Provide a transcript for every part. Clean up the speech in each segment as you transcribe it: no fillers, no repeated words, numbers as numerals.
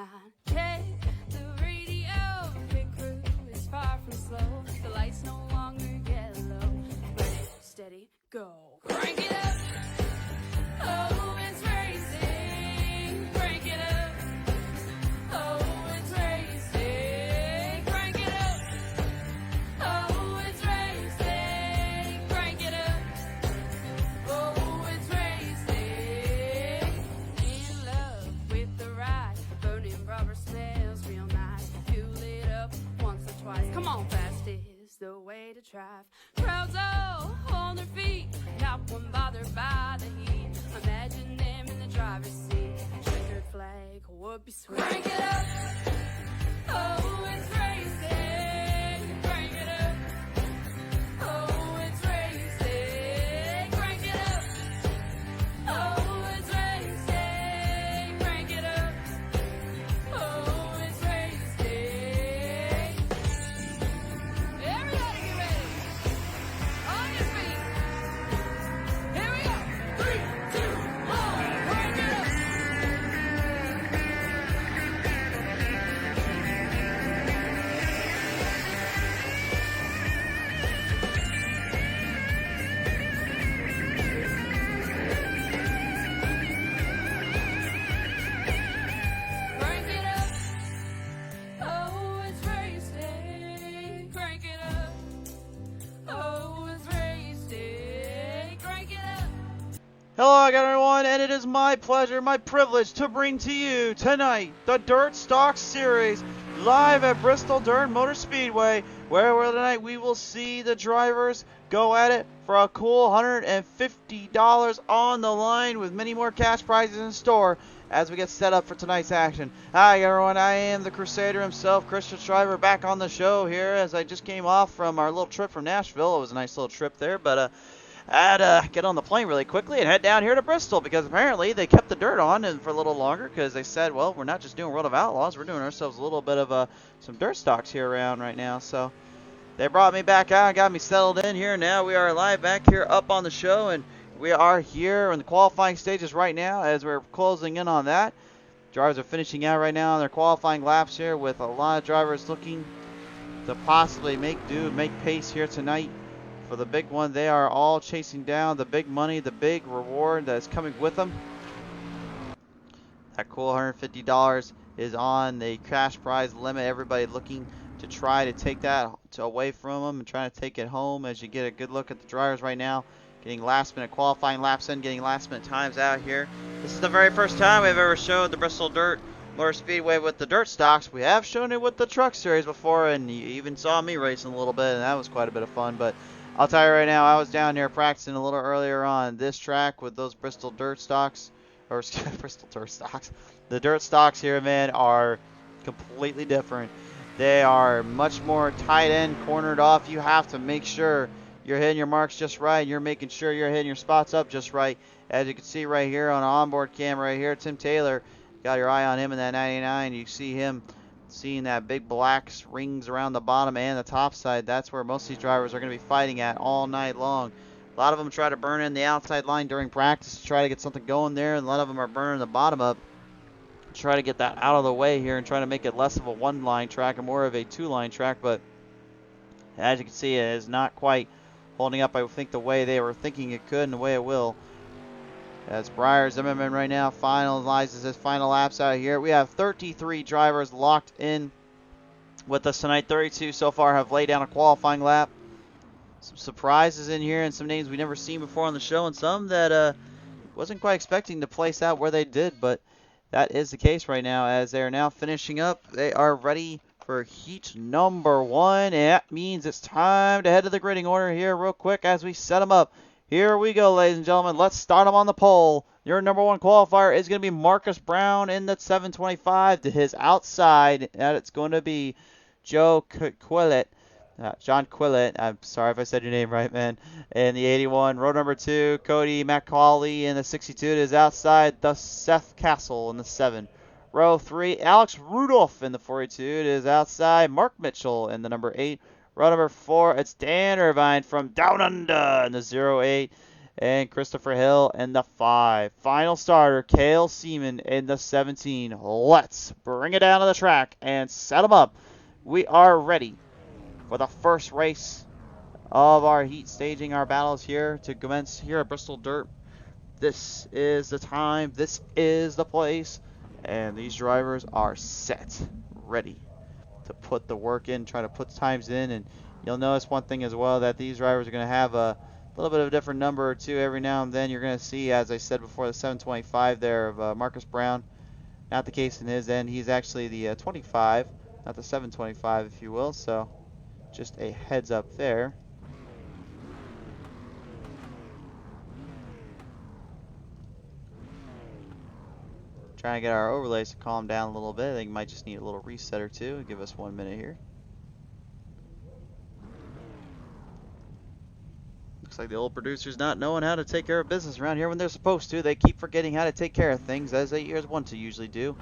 9. Check the radio, pit crew is far from slow. The lights no longer yellow. Ready, steady, go. Crank it up. Oh, it's racing. Crank it up. Oh, it's racing. Crank it up. Oh, it's racing. Crank it up. Oh, it's racing. In love with the ride. Burning rubber smells real nice. Fuel it up once or twice. Come on, fast is the way to drive. Crowds all on their feet. Not one bothered by the heat. Imagine them in the driver's seat. Checkered flag would be sweet. Crank it up. Oh, it's racing. Crank it up. Oh, it's racing. Crank it up. Oh, it's racing. Crank it up. Oh, it's racing. Everybody get ready. On your feet. Here we go. 3, 2, 1. Crank it up. Crank it up. Oh, it's racing. Crank it up. Oh, it's racing. Crank it up. Hello again, everyone, and it is my pleasure, my privilege to bring to you tonight the Dirt Stock Series live at Bristol Dirt Motor Speedway, where tonight we will see the drivers go at it for a cool $150 on the line with many more cash prizes in store as we get set up for tonight's action. Hi everyone, I am the Crusader himself, Christian Shriver, back on the show here as I just came off from our little trip from Nashville. It was a nice little trip there, but I had to get on the plane really quickly and head down here to Bristol because apparently they kept the dirt on and for a little longer because they said, well, we're not just doing World of Outlaws, we're doing ourselves a little bit of some dirt stocks here around right now. So they brought me back out and got me settled in here. Now we are live back here up on the show, and we are here in the qualifying stages right now as we're closing in on that. Drivers are finishing out right now on their qualifying laps here with a lot of drivers looking to possibly make pace here tonight. For the big one, they are all chasing down the big money, the big reward that is coming with them. That cool $150 is on the cash prize limit. Everybody looking to try to take that away from them and trying to take it home as you get a good look at the drivers right now. Getting last minute qualifying laps in, getting last minute times out here. This is the very first time we've ever showed the Bristol Dirt Motor Speedway with the dirt stocks. We have shown it with the truck series before, and you even saw me racing a little bit, and that was quite a bit of fun. But I'll tell you right now, I was down here practicing a little earlier on this track with those Bristol dirt stocks, or Bristol dirt stocks. The dirt stocks here, man, are completely different. They are much more tight end, cornered off. You have to make sure you're hitting your marks just right. You're making sure you're hitting your spots up just right. As you can see right here on onboard camera right here, Tim Taylor, got your eye on him in that 99. You see him seeing that big black rings around the bottom and the top side. That's where most of these drivers are going to be fighting at all night long. A lot of them try to burn in the outside line during practice to try to get something going there, and a lot of them are burning the bottom up. Try to get that out of the way here and try to make it less of a one-line track and more of a two-line track, but as you can see, it is not quite holding up, I think, the way they were thinking it could and the way it will. As Breyer Zimmerman right now finalizes his final laps out here. We have 33 drivers locked in with us tonight. 32 so far have laid down a qualifying lap. Some surprises in here and some names we've never seen before on the show, and some that wasn't quite expecting to place out where they did, but that is the case right now as they are now finishing up. They are ready for heat number 1, and that means it's time to head to the grading order here real quick as we set them up. Here we go, ladies and gentlemen. Let's start them on the pole. Your number 1 qualifier is going to be Marcus Brown in the 725. To his outside, and it's going to be John Quillett. I'm sorry if I said your name right, man. In the 81. Row number 2, Cody McCauley in the 62. To his outside, the Seth Castle in the 7. Row 3, Alex Rudolph in the 42. To his outside, Mark Mitchell in the number 8. Row number 4, it's Dan Irvine from Down Under in the 08. and Christopher Hill in the 5. Final starter, Cale Seaman in the 17. Let's bring it down to the track and set them up. We are ready for the first race of our heat, staging our battles here to commence here at Bristol Dirt. This is the time, this is the place, and these drivers are set, ready to put the work in, try to put times in. And you'll notice one thing as well, that these drivers are going to have a little bit of a different number or two every now and then. You're going to see, as I said before, the 725 there of Marcus Brown. Not the case in his end. He's actually the 25, not the 725, if you will. So just a heads up there. Trying to get our overlays to calm down a little bit. I think might just need a little reset or two. Give us 1 minute here. Looks like the old producer's not knowing how to take care of business around here when they're supposed to. They keep forgetting how to take care of things, as they want to usually do.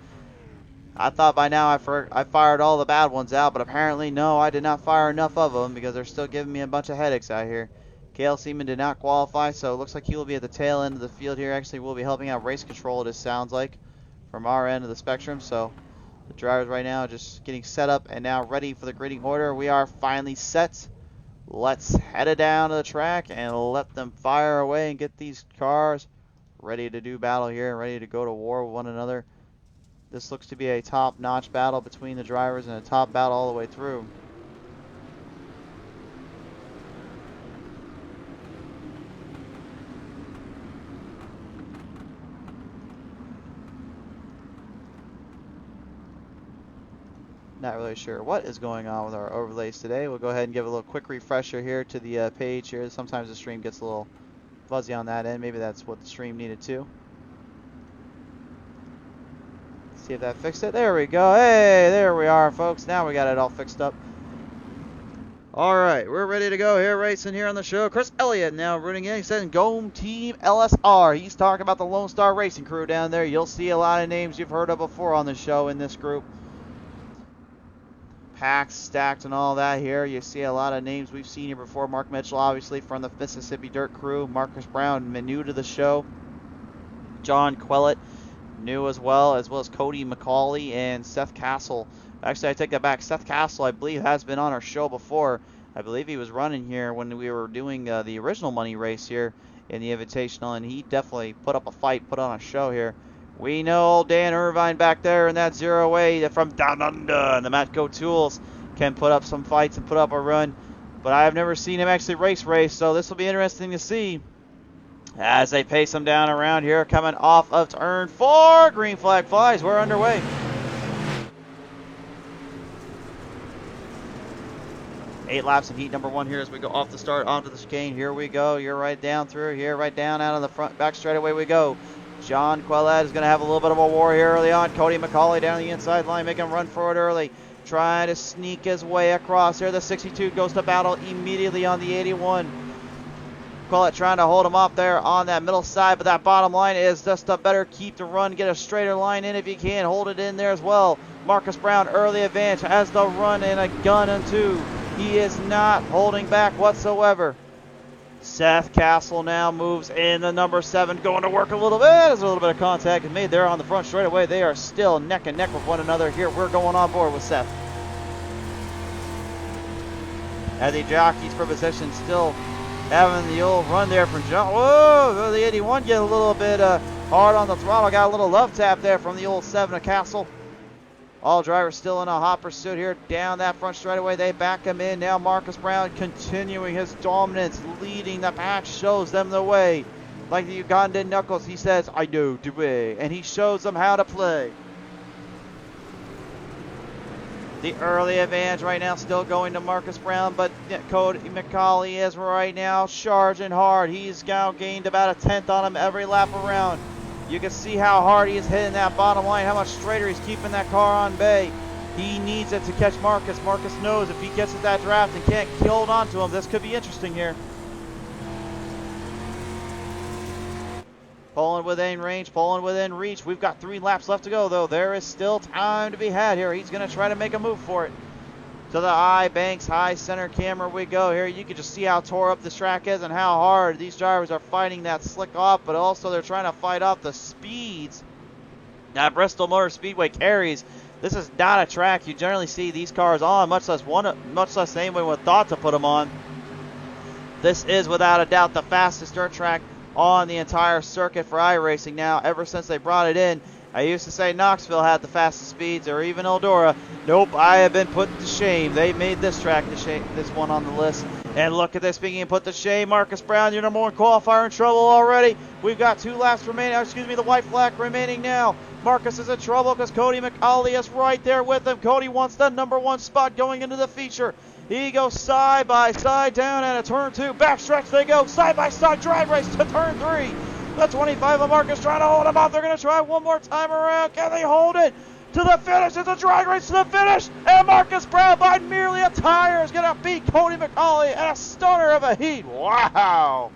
I thought by now I fired all the bad ones out, but apparently no, I did not fire enough of them because they're still giving me a bunch of headaches out here. Cale Seaman did not qualify, so it looks like he will be at the tail end of the field here. Actually, we'll be helping out race control, it sounds like, from our end of the spectrum. So the drivers right now are just getting set up and now ready for the grading order. We are finally set. Let's head it down to the track and let them fire away and get these cars ready to do battle here, ready to go to war with one another. This looks to be a top-notch battle between the drivers and a top battle all the way through. Not really sure what is going on with our overlays today. We'll go ahead and give a little quick refresher here to the page here. Sometimes the stream gets a little fuzzy on that end. Maybe that's what the stream needed too. See if that fixed it. There we go. Hey, there we are, folks. Now we got it all fixed up. All right, we're ready to go here, racing here on the show. Chris Elliott now rooting in. He says, "Go Team LSR." He's talking about the Lone Star Racing crew down there. You'll see a lot of names you've heard of before on the show in this group. Packs stacked and all that here. You see a lot of names we've seen here before. Mark Mitchell, obviously, from the Mississippi Dirt crew. Marcus Brown, new to the show. John Quellett, new as well as Cody McCauley and Seth Castle. Actually, I take that back. Seth Castle, I believe, has been on our show before. I believe he was running here when we were doing the original money race here in the Invitational, and he definitely put up a fight, put on a show here. We know Dan Irvine back there in that 0-8 from down under, and the Matco Tools can put up some fights and put up a run. But I have never seen him actually race, so this will be interesting to see as they pace him down around here, coming off of turn 4. Green flag flies. We're underway. Eight laps in heat number 1 here as we go off the start onto the chicane. Here we go. You're right down through here, right down out of the front back straightaway we go. John Quellett is going to have a little bit of a war here early on. Cody McCauley down the inside line, making him run for it early. Trying to sneak his way across here. The 62 goes to battle immediately on the 81. Quellett trying to hold him up there on that middle side, but that bottom line is just a better keep to run. Get a straighter line in if you can. Hold it in there as well. Marcus Brown, early advantage, has the run and a gun and 2. He is not holding back whatsoever. Seth Castle now moves in the number 7, going to work a little bit. There's a little bit of contact made there on the front straightaway. They are still neck and neck with one another here. We're going on board with Seth. As the jockeys for position still having the old run there from John. Whoa, the 81 get a little bit hard on the throttle. Got a little love tap there from the old 7 of Castle. All drivers still in a hot pursuit here down that front straightaway. They back him in. Now Marcus Brown continuing his dominance, leading the pack, shows them the way. Like the Ugandan Knuckles, he says, "I know the way," and he shows them how to play. The early advantage right now still going to Marcus Brown, but Cody McCauley is right now charging hard. He's now gained about a 10th on him every lap around. You can see how hard he is hitting that bottom line, how much straighter he's keeping that car on bay. He needs it to catch Marcus. Marcus knows if he gets at that draft and can't hold on to him, this could be interesting here. Pulling within range, pulling within reach. We've got 3 laps left to go, though. There is still time to be had here. He's going to try to make a move for it. to the I-Banks High Center camera we go here. You can just see how tore up this track is and how hard these drivers are fighting that slick off, but also they're trying to fight off the speeds that Bristol Motor Speedway carries. This is not a track you generally see these cars on, much less anyone would thought to put them on. This is without a doubt the fastest dirt track on the entire circuit for iRacing now. Ever since they brought it in, I used to say Knoxville had the fastest speeds, or even Eldora. Nope, I have been put to shame. They made this track to shame, this one on the list. And look at this being put to shame. Marcus Brown, your number one qualifier, in trouble already. We've got 2 laps remaining. The white flag remaining now. Marcus is in trouble because Cody McCauley is right there with him. Cody wants the number 1 spot going into the feature. He goes side by side down at a turn 2. Backstretch they go. Side by side drag race to turn 3. The 25 of Marcus trying to hold him up. They're going to try one more time around. Can they hold it to the finish? It's a drag race to the finish. And Marcus Brown, by merely a tire, is going to beat Cody McCauley at a stunner of a heat. Wow.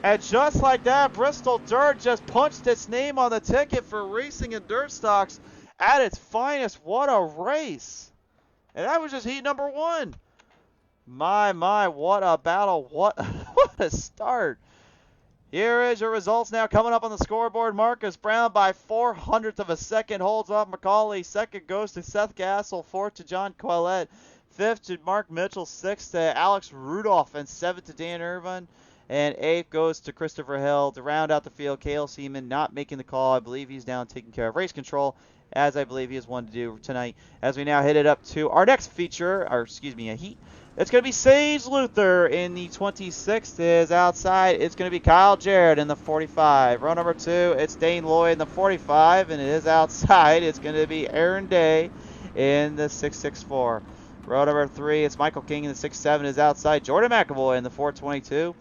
And just like that, Bristol Dirt just punched its name on the ticket for racing in dirt stocks at its finest. What a race. And that was just heat number 1. My, what a battle. What a start. Here is your results now coming up on the scoreboard. Marcus Brown by 400th of a second holds off McCauley. Second goes to Seth Gassel. Fourth to John Quillette. Fifth to Mark Mitchell. Sixth to Alex Rudolph. And seventh to Dan Irvine. And eighth goes to Christopher Hill. To round out the field, Cale Seaman not making the call. I believe he's down taking care of race control, as I believe he has one to do tonight. As we now hit it up to our next feature, or excuse me, a heat. It's going to be Sage Luther in the 26th is outside. It's going to be Kyle Jarrett in the 45. Row number 2, it's Dane Lloyd in the 45, and it is outside. It's going to be Aaron Day in the 664. Row number 3, it's Michael King in the 67 is outside. Jordan McAvoy in the 422.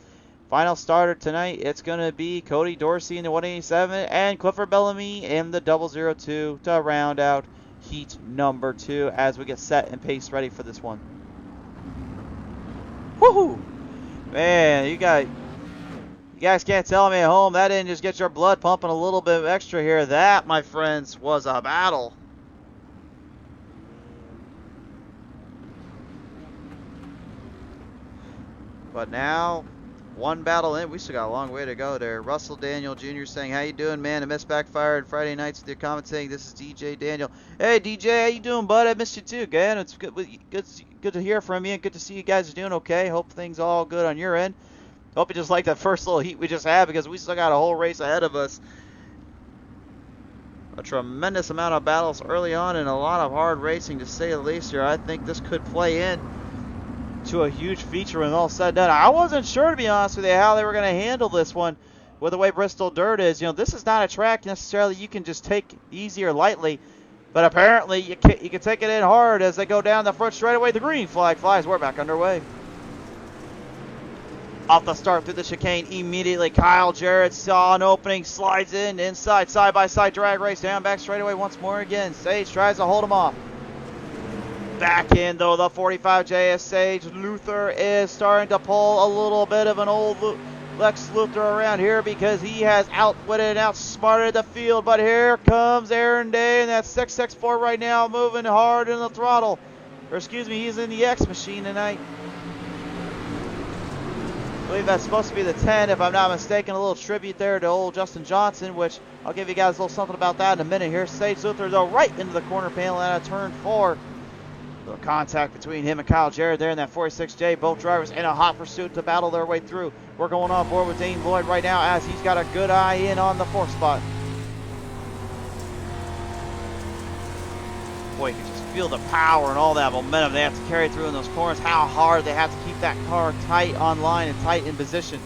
Final starter tonight, it's going to be Cody Dorsey in the 187 and Clifford Bellamy in the 002 to round out heat number 2 as we get set and paced ready for this one. Woohoo! Man, you guys can't tell me at home that didn't just get your blood pumping a little bit extra here. That, my friends, was a battle. But now, one battle in. We still got a long way to go there. Russell Daniel Jr. saying, how you doing, man? The miss backfired Friday nights with your commentating. This is DJ Daniel. Hey, DJ, how you doing, bud? I missed you too, man. It's good to hear from you, and good to see you guys are doing okay. Hope things all good on your end. Hope you just like that first little heat we just had, because we still got a whole race ahead of us. A tremendous amount of battles early on and a lot of hard racing, to say the least here. I think this could play in to a huge feature when all said and done. I wasn't sure, to be honest with you, how they were going to handle this one with the way Bristol Dirt is. You know, this is not a track necessarily you can just take easy or lightly, but apparently you can take it in hard as they go down the front straightaway. The green flag flies. We're back underway. Off the start through the chicane immediately. Kyle Jarrett saw an opening, slides in inside, side-by-side drag race down back straightaway once more again. Sage tries to hold him off. Back in, though, the 45 JS Sage. Luther is starting to pull a little bit of an old Lex Luther around here because he has outwitted and outsmarted the field. But here comes Aaron Day in that 664 right now, moving hard in the throttle. Or excuse me, he's in the X machine tonight. I believe that's supposed to be the 10, if I'm not mistaken. A little tribute there to old Justin Johnson, which I'll give you guys a little something about that in a minute here. Sage Luther, though, right into the corner panel out of turn 4. Little contact between him and Kyle Jarrett there in that 46J. Both drivers in a hot pursuit to battle their way through. We're going on board with Dane Lloyd right now as he's got a good eye in on the 4th spot. Boy, you can just feel the power and all that momentum they have to carry through in those corners. How hard they have to keep that car tight on line and tight in position.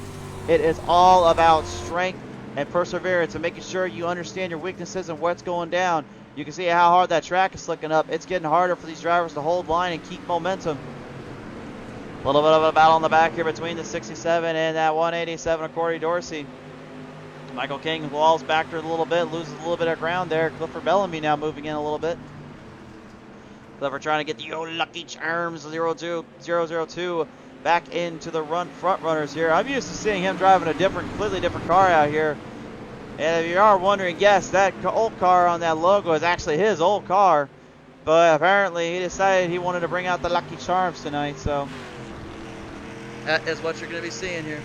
It is all about strength and perseverance and making sure you understand your weaknesses and what's going down. You can see how hard that track is slicking up. It's getting harder for these drivers to hold line and keep momentum. A little bit of a battle in the back here between the 67 and that 187 of Corey Dorsey. Michael King walls back there a little bit, loses a little bit of ground there. Clifford Bellamy now moving in a little bit. Clifford trying to get the old Lucky Charms 002 back into the front runners here. I'm used to seeing him driving a completely different car out here. And if you are wondering, yes, that old car on that logo is actually his old car. but apparently he decided he wanted to bring out the Lucky Charms tonight, so that is what you're going to be seeing here.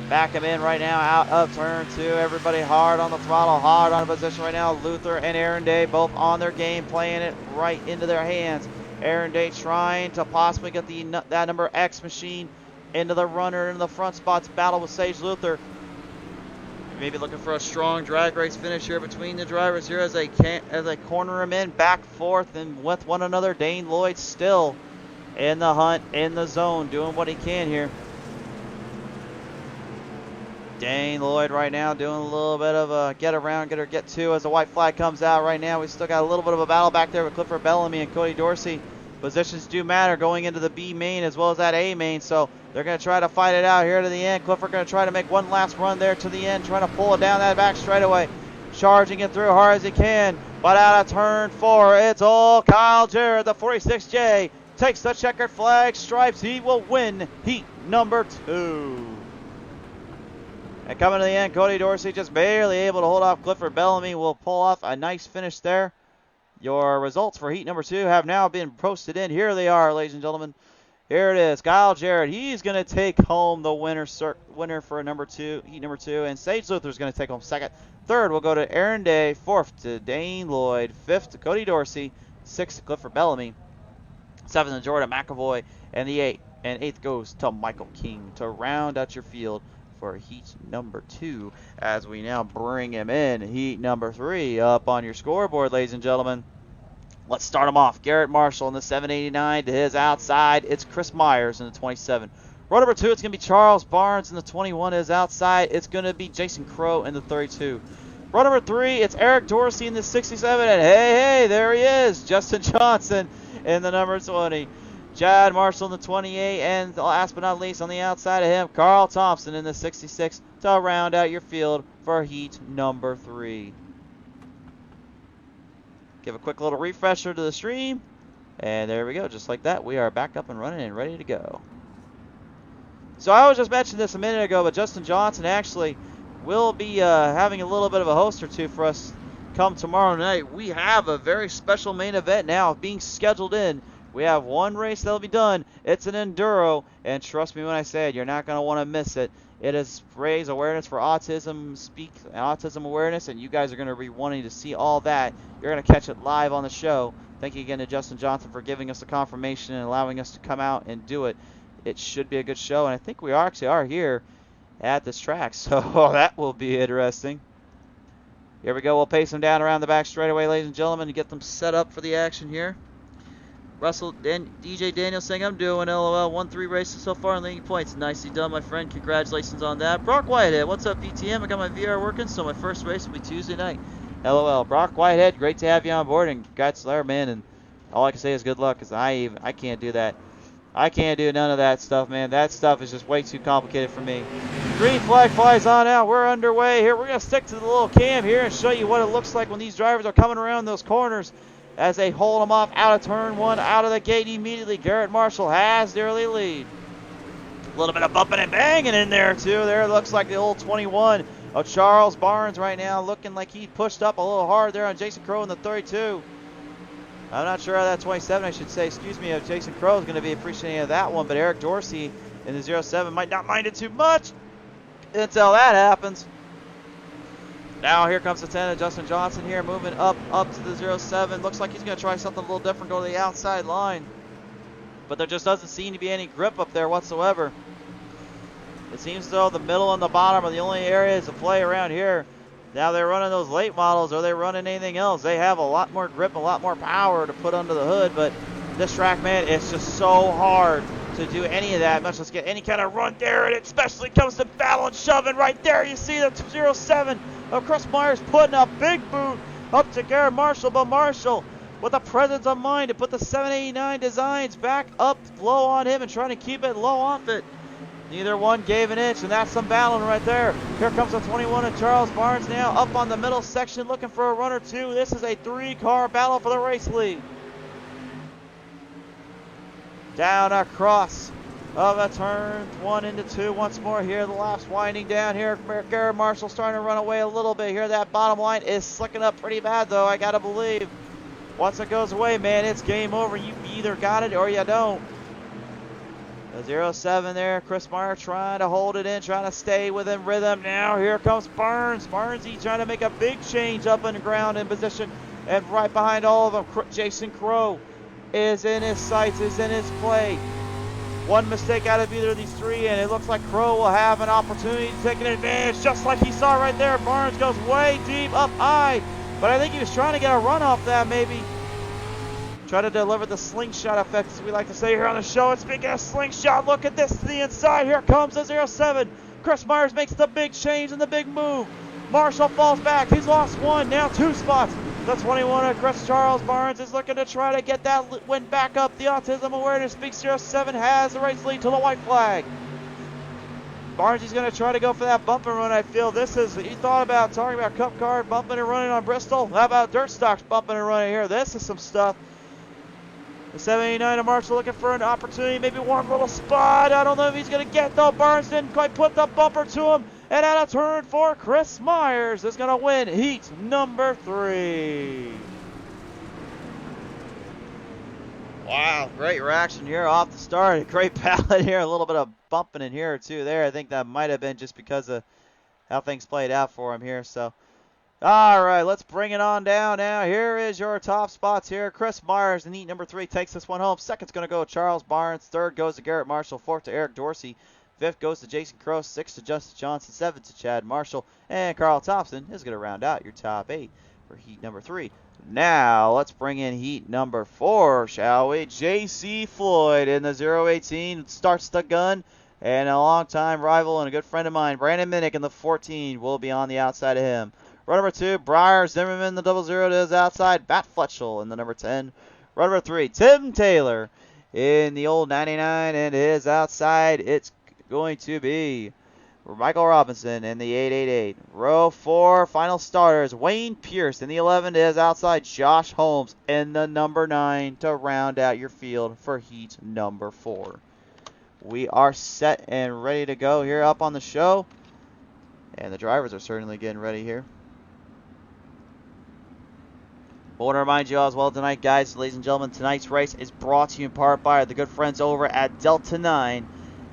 Back him in right now, out of turn 2. Everybody hard on the throttle, hard on position right now. Luther and Aaron Day both on their game, playing it right into their hands. Aaron Day trying to possibly get that number X machine into the runner in the front spots. Battle with Sage Luther. Maybe looking for a strong drag race finish here between the drivers here as they corner them in back forth and with one another. Dane Lloyd still in the hunt, in the zone, doing what he can here. Dane Lloyd right now doing a little bit of a get around, get to as the white flag comes out right now. We still got a little bit of a battle back there with Clifford Bellamy and Cody Dorsey. Positions do matter going into the B main as well as that A main, so they're going to try to fight it out here to the end. Clifford going to try to make one last run there to the end, trying to pull it down that back straightaway. Charging it through hard as he can, but out of turn 4, it's all Kyle Jarrett, the 46J. Takes the checkered flag stripes. He will win heat number 2. And coming to the end, Cody Dorsey just barely able to hold off Clifford Bellamy. Will pull off a nice finish there. Your results for heat number 2 have now been posted in. Here they are, ladies and gentlemen. Here it is. Kyle Jarrett, he's going to take home the winner for heat number 2. And Sage Luther is going to take home second. Third will go to Aaron Day. Fourth to Dane Lloyd. Fifth to Cody Dorsey. Sixth to Clifford Bellamy. Seventh to Jordan McAvoy. And the eighth goes to Michael King to round out your field for heat number 2 as we now bring him in. Heat number 3 up on your scoreboard, ladies and gentlemen. Let's start him off. Garrett Marshall in the 789 to his outside. It's Chris Myers in the 27. Row number 2, it's going to be Charles Barnes in the 21 to his outside. It's going to be Jason Crow in the 32. Row number 3, it's Eric Dorsey in the 67. And hey, there he is. Justin Johnson in the number 20. Chad Marshall in the 28, and last but not least on the outside of him, Carl Thompson in the 66 to round out your field for heat number 3. Give a quick little refresher to the stream, and there we go. Just like that, we are back up and running and ready to go. So I was just mentioning this a minute ago, but Justin Johnson actually will be having a little bit of a host or two for us come tomorrow night. We have a very special main event now being scheduled in. We have one race that'll be done. It's an enduro, and trust me when I say it, you're not going to want to miss it. It is raise awareness for autism, autism awareness, and you guys are going to be wanting to see all that. You're going to catch it live on the show. Thank you again to Justin Johnson for giving us the confirmation and allowing us to come out and do it. It should be a good show, and I think we actually are here at this track, so that will be interesting. Here we go. We'll pace them down around the back straightaway, ladies and gentlemen, to get them set up for the action here. DJ Daniel saying, I'm doing LOL. 1-3 races so far and leading points. Nicely done, my friend. Congratulations on that. Brock Whitehead, what's up, PTM? I got my VR working, so my first race will be Tuesday night. LOL. Brock Whitehead, great to have you on board, and congrats there, man. And all I can say is good luck, because I can't do that. I can't do none of that stuff, man. That stuff is just way too complicated for me. Green flag flies on out. We're underway here. We're going to stick to the little cam here and show you what it looks like when these drivers are coming around those corners as they hold them off out of turn 1, out of the gate immediately. Garrett Marshall has the early lead. A little bit of bumping and banging in there, too. There it looks like the old 21 of Charles Barnes right now, looking like he pushed up a little hard there on Jason Crow in the 32. I'm not sure how that 27, I should say, excuse me, of Jason Crow is going to be appreciating of that one, but Eric Dorsey in the 07 might not mind it too much until that happens. Now here comes the 10 of Justin Johnson here, moving up to the 07. Looks like he's going to try something a little different, go to the outside line. But there just doesn't seem to be any grip up there whatsoever. It seems as though the middle and the bottom are the only areas to play around here. Now they're running those late models, or they're running anything else. They have a lot more grip, a lot more power to put under the hood, but this track, man, it's just so hard to do any of that, much less get any kind of run there, and it especially comes to battle and shoving right there. You see the 07 of Chris Myers putting a big boot up to Garrett Marshall, but Marshall with the presence of mind to put the 789 designs back up low on him and trying to keep it low off it. Neither one gave an inch, and that's some battling right there. Here comes the 21 of Charles Barnes now up on the middle section looking for a run or two. This is a 3-car battle for the race lead. Down across of a turn 1 into 2 once more here. The laps winding down here. Garrett Marshall starting to run away a little bit here. That bottom line is slicking up pretty bad though, I gotta believe. Once it goes away, man, it's game over. You either got it or you don't. The 07 there, Chris Meyer trying to hold it in, trying to stay within rhythm. Now here comes Burns. Burnsy trying to make a big change up in the ground in position. And right behind all of them, Jason Crow is in his sights, is in his play. One mistake out of either of these three, and it looks like Crow will have an opportunity to take an advantage, just like he saw right there. Barnes goes way deep, up high, but I think he was trying to get a run off that, maybe. Try to deliver the slingshot effect, as we like to say here on the show. And speaking of slingshot, look at this to the inside. Here comes the 07. Chris Myers makes the big change and the big move. Marshall falls back. He's lost one, now 2 spots. The 21 of Chris Charles Barnes is looking to try to get that win back up. The Autism Awareness Big 07 has the race lead to the white flag. Barnes is going to try to go for that bump and run, I feel. This is, you thought about talking about Cup Car bumping and running on Bristol. How about Dirt Stocks bumping and running here? This is some stuff. The 79 of Marshall looking for an opportunity, maybe one little spot. I don't know if he's going to get though. Barnes didn't quite put the bumper to him. And out of turn 4, Chris Myers is going to win heat number 3. Wow, great reaction here off the start. Great pallet here. A little bit of bumping in here or two there. I think that might have been just because of how things played out for him here. So, all right, let's bring it on down now. Here is your top spots here. Chris Myers in heat number 3 takes this one home. Second's going to go to Charles Barnes. Third goes to Garrett Marshall. Fourth to Eric Dorsey. Fifth goes to Jason Crow. Sixth to Justin Johnson. Seventh to Chad Marshall. And Carl Thompson is going to round out your top 8 for heat number 3. Now, let's bring in heat number 4, shall we? J.C. Floyd in the 018 starts the gun. And a longtime rival and a good friend of mine, Brandon Minnick in the 14, will be on the outside of him. Run number 2, Briar Zimmerman, the 00 to his outside. Matt Fletchel in the number 10. Run number 3, Tim Taylor in the old 99 and his outside. It's going to be Michael Robinson in the 888. Row 4, final starters. Wayne Pierce in the 11 to his outside. Josh Holmes in the number 9 to round out your field for heat number 4. We are set and ready to go here up on the show. And the drivers are certainly getting ready here. I want to remind you all as well tonight, guys, ladies and gentlemen, tonight's race is brought to you in part by the good friends over at Delta 9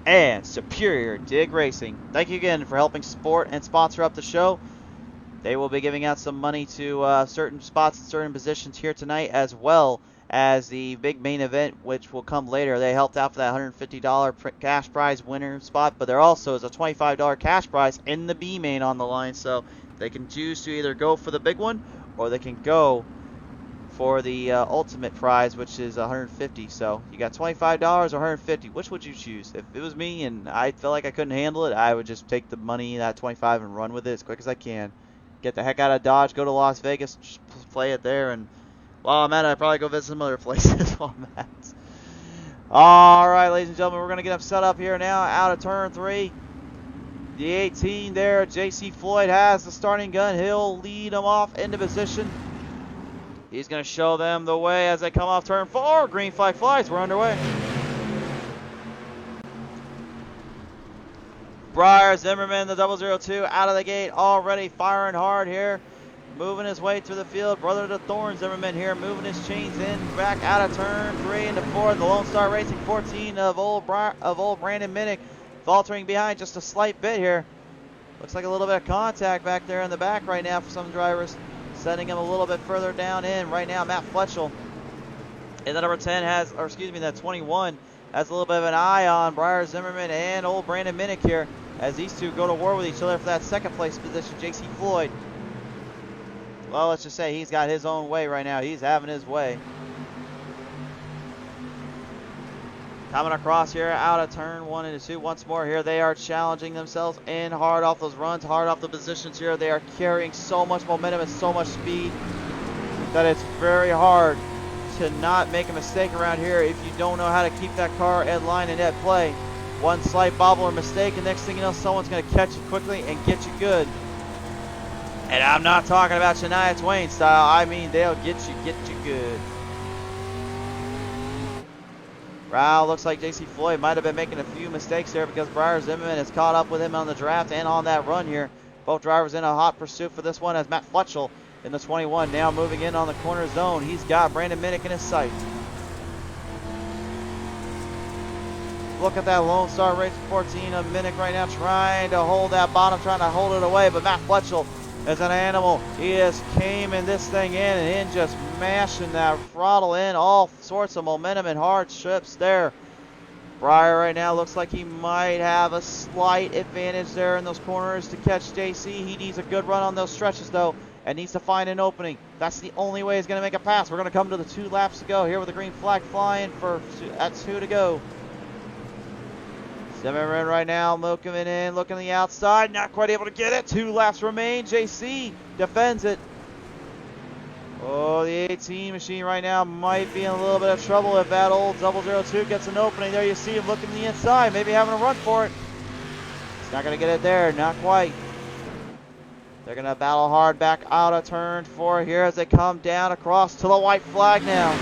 and Superior Dig Racing. Thank you again for helping support and sponsor up the show. They will be giving out some money to certain spots and certain positions here tonight, as well as the big main event, which will come later. They helped out for that $150 cash prize winner spot, but there also is a $25 cash prize in the B main on the line, so they can choose to either go for the big one or they can go for the ultimate prize, which is $150. So you got $25 or $150. Which would you choose? If it was me and I felt like I couldn't handle it, I would just take the money, that $25, and run with it as quick as I can. Get the heck out of Dodge, go to Las Vegas, just play it there, and while I'm at it, I'd probably go visit some other places while I'm at it. All right, ladies and gentlemen, we're going to get them set up here now out of turn 3. The 18 there, J.C. Floyd has the starting gun. He'll lead them off into position. He's going to show them the way as they come off turn 4. Green flag flies. We're underway. Briar Zimmerman, the 002, out of the gate already firing hard here. Moving his way through the field. Brother to Thorne Zimmerman here, moving his chains in. Back out of turn 3 into 4. The Lone Star Racing 14 of old Brandon Minnick faltering behind just a slight bit here. Looks like a little bit of contact back there in the back right now for some drivers. Sending him a little bit further down in. Right now, Matt Fletchel in the number 10 has, or excuse me, that 21 has a little bit of an eye on Briar Zimmerman and old Brandon Minnick here as these two go to war with each other for that second place position. J.C. Floyd, well, let's just say he's got his own way right now. He's having his way. Coming across here out of turn 1 and 2 once more here. They are challenging themselves in hard off those runs, hard off the positions here. They are carrying so much momentum and so much speed that it's very hard to not make a mistake around here if you don't know how to keep that car at line and at play. One slight bobble or mistake, and next thing you know, someone's going to catch you quickly and get you good. And I'm not talking about Shania Twain style. I mean, they'll get you good. Wow, looks like J.C. Floyd might have been making a few mistakes there because Briar Zimmerman has caught up with him on the draft and on that run here. Both drivers in a hot pursuit for this one as Matt Fletchel in the 21 now moving in on the corner zone. He's got Brandon Minnick in his sight. Look at that Lone Star race 14 of Minnick right now trying to hold that bottom, trying to hold it away, but Matt Fletchel is an animal. He is caming this thing in and in, just mashing that throttle in, all sorts of momentum and hardships there. Briar right now looks like he might have a slight advantage there in those corners to catch JC. He needs a good run on those stretches though and needs to find an opening. That's the only way he's going to make a pass. We're going to come to the 2 laps to go here with the green flag flying at 2 to go. Zimmerman right now looking in, looking on the outside, not quite able to get it. 2 laps remain. JC defends it. Oh, the 18 machine right now might be in a little bit of trouble if that old 002 gets an opening. There you see him looking to the inside, maybe having a run for it. He's not going to get it there, not quite. They're going to battle hard back out of turn 4 here as they come down across to the white flag now.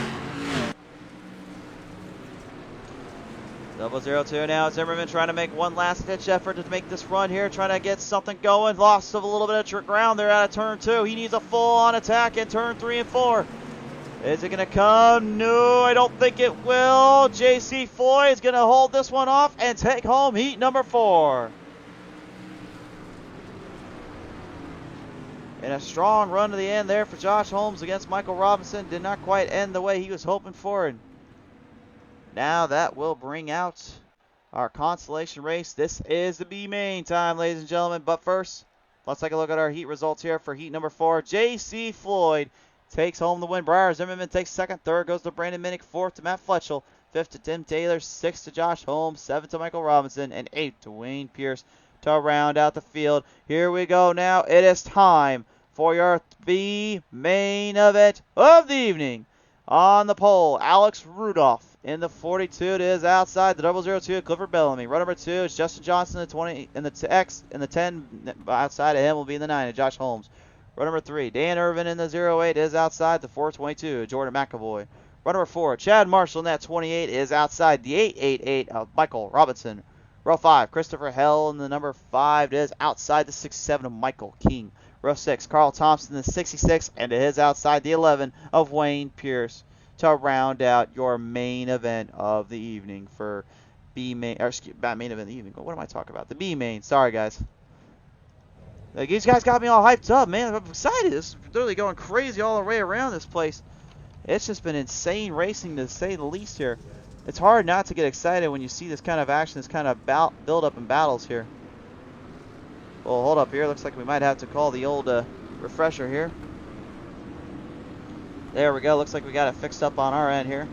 002 now. Zimmerman trying to make one last ditch effort to make this run here, trying to get something going. Lost a little bit of ground there out of turn 2. He needs a full-on attack in turn 3 and 4. Is it going to come? No, I don't think it will. J.C. Floyd is going to hold this one off and take home heat number 4. And a strong run to the end there for Josh Holmes against Michael Robinson. Did not quite end the way he was hoping for. And now that will bring out our consolation race. This is the B main time, ladies and gentlemen. But first, let's take a look at our heat results here for heat number 4. J.C. Floyd takes home the win. Briar Zimmerman takes second. Third goes to Brandon Minnick. Fourth to Matt Fletchel. Fifth to Tim Taylor. Sixth to Josh Holmes. Seventh to Michael Robinson. And eighth to Wayne Pierce to round out the field. Here we go now. It is time for your B main event of the evening. On the pole, Alex Rudolph. In the 42, it is outside the 002, Clifford Bellamy. Run number 2 is Justin Johnson. The 20 in the X in the 10 outside of him will be in the 9 of Josh Holmes. Run number 3, Dan Irvin in the 08 is outside the 422, Jordan McAvoy. Run number 4, Chad Marshall in that 28 is outside the 888 of Michael Robinson. Row 5, Christopher Hell in the number 5 is outside the 67 of Michael King. Row 6, Carl Thompson in the 66 and it is outside the 11 of Wayne Pierce. To round out your main event of the evening for main event of the evening. What am I talking about? The B main. Sorry, guys. Like, these guys got me all hyped up, man. I'm excited. It's literally going crazy all the way around this place. It's just been insane racing, to say the least here. It's hard not to get excited when you see this kind of action, this kind of build up in battles here. Well, hold up here. Looks like we might have to call the old refresher here. There we go. Looks like we got it fixed up on our end here.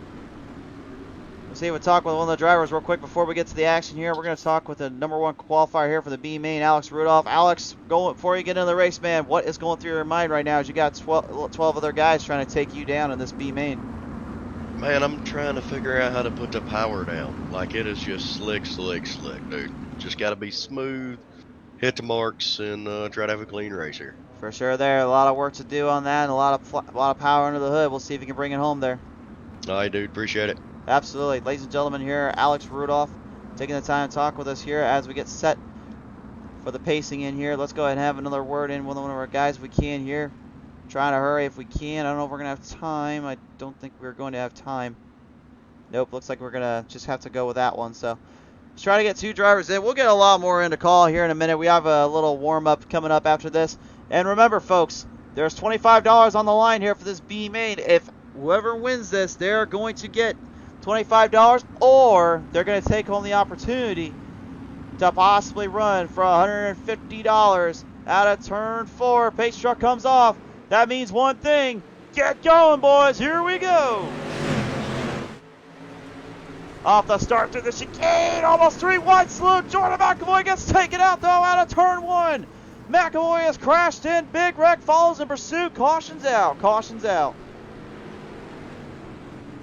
Let's see if we talk with one of the drivers real quick before we get to the action here. We're going to talk with the number 1 qualifier here for the B main, Alex Rudolph. Alex, before you get into the race, man, what is going through your mind right now as you got 12 other guys trying to take you down in this B main? Man, I'm trying to figure out how to put the power down. Like, it is just slick, dude. Just got to be smooth, hit the marks, and try to have a clean race here. For sure there. A lot of work to do on that and a lot of power under the hood. We'll see if you can bring it home there. All right, dude. Appreciate it. Absolutely. Ladies and gentlemen, here, Alex Rudolph taking the time to talk with us here as we get set for the pacing in here. Let's go ahead and have another word in with one of our guys if we can here. Trying to hurry if we can. I don't know if we're going to have time. I don't think we're going to have time. Nope. Looks like we're going to just have to go with that one. So let's try to get 2 drivers in. We'll get a lot more into call here in a minute. We have a little warm-up coming up after this. And remember, folks, there's $25 on the line here for this B main. If whoever wins this, they're going to get $25, or they're going to take home the opportunity to possibly run for $150 out of turn 4. Pace truck comes off. That means one thing. Get going, boys. Here we go. Off the start through the chicane. Almost 3 wide slope. Jordan McAvoy gets taken out, though, out of turn 1. McAvoy has crashed in. Big wreck follows in pursuit. Caution's out. Caution's out.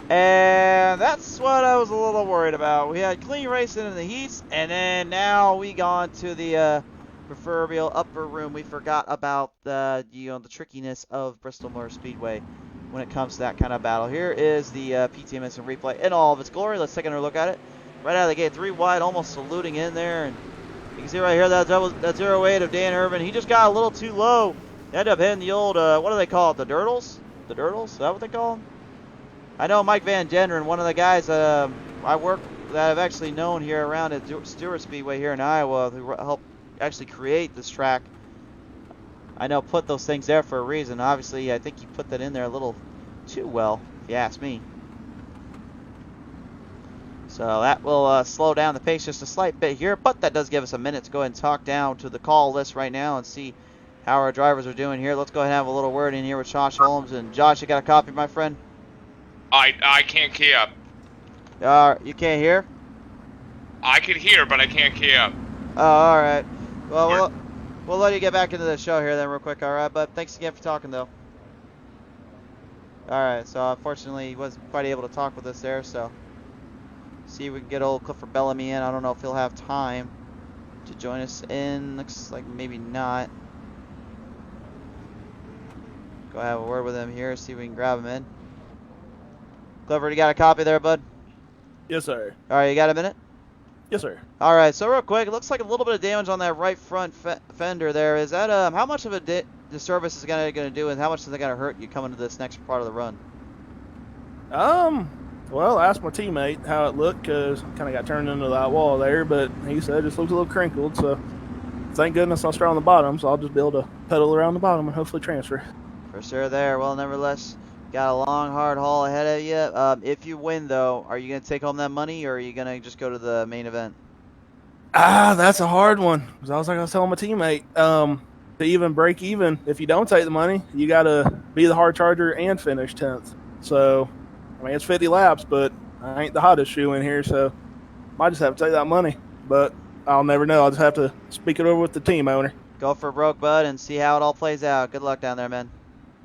And that's what I was a little worried about. We had clean racing in the heats, and then now we gone to the proverbial upper room. We forgot about the the trickiness of Bristol Motor Speedway. when it comes to that kind of battle. Here is the PTM Instant Replay in all of its glory. Let's take another look at it. Right out of the gate, 3 wide, almost saluting in there. And you can see right here that 08 of Dan Irvin. He just got a little too low. Ended up hitting the old, what do they call it, the dirtles? The dirtles? Is that what they call them? I know Mike Van Genderen, one of the guys I work that I've actually known here around at Stewart Speedway here in Iowa, who helped actually create this track. I know put those things there for a reason. Obviously, I think he put that in there a little too well, if you ask me. So that will slow down the pace just a slight bit here, but that does give us a minute to go ahead and talk down to the call list right now and see how our drivers are doing here. Let's go ahead and have a little word in here with Josh Holmes. And Josh, you got a copy, my friend? I can't key up. You can't hear? I can hear, but I can't key up. Oh, all right. Well, we'll let you get back into the show here then real quick, all right? But thanks again for talking, though. All right, so unfortunately he wasn't quite able to talk with us there, so see if we can get old Clifford Bellamy in. I don't know if he'll have time to join us in. Looks like maybe not. Go have a word with him here, see if we can grab him in. Clifford, you got a copy there, bud? Yes, sir. All right, you got a minute? Yes, sir. All right, so real quick, it looks like a little bit of damage on that right front fender there. Is that how much of a disservice is going to do, and how much is it going to hurt you coming to this next part of the run? Well, I asked my teammate how it looked because kind of got turned into that wall there, but he said it just looks a little crinkled. So thank goodness I'll start on the bottom, so I'll just be able to pedal around the bottom and hopefully transfer. For sure there. Well, nevertheless, got a long, hard haul ahead of you. If you win, though, are you going to take home that money, or are you going to just go to the main event? That's a hard one. Because I was telling my teammate, to even break even, if you don't take the money, you got to be the hard charger and finish 10th. So, I mean, it's 50 laps, but I ain't the hottest shoe in here, so might just have to take that money. But I'll never know. I'll just have to speak it over with the team owner. Go for broke, bud, and see how it all plays out. Good luck down there, man.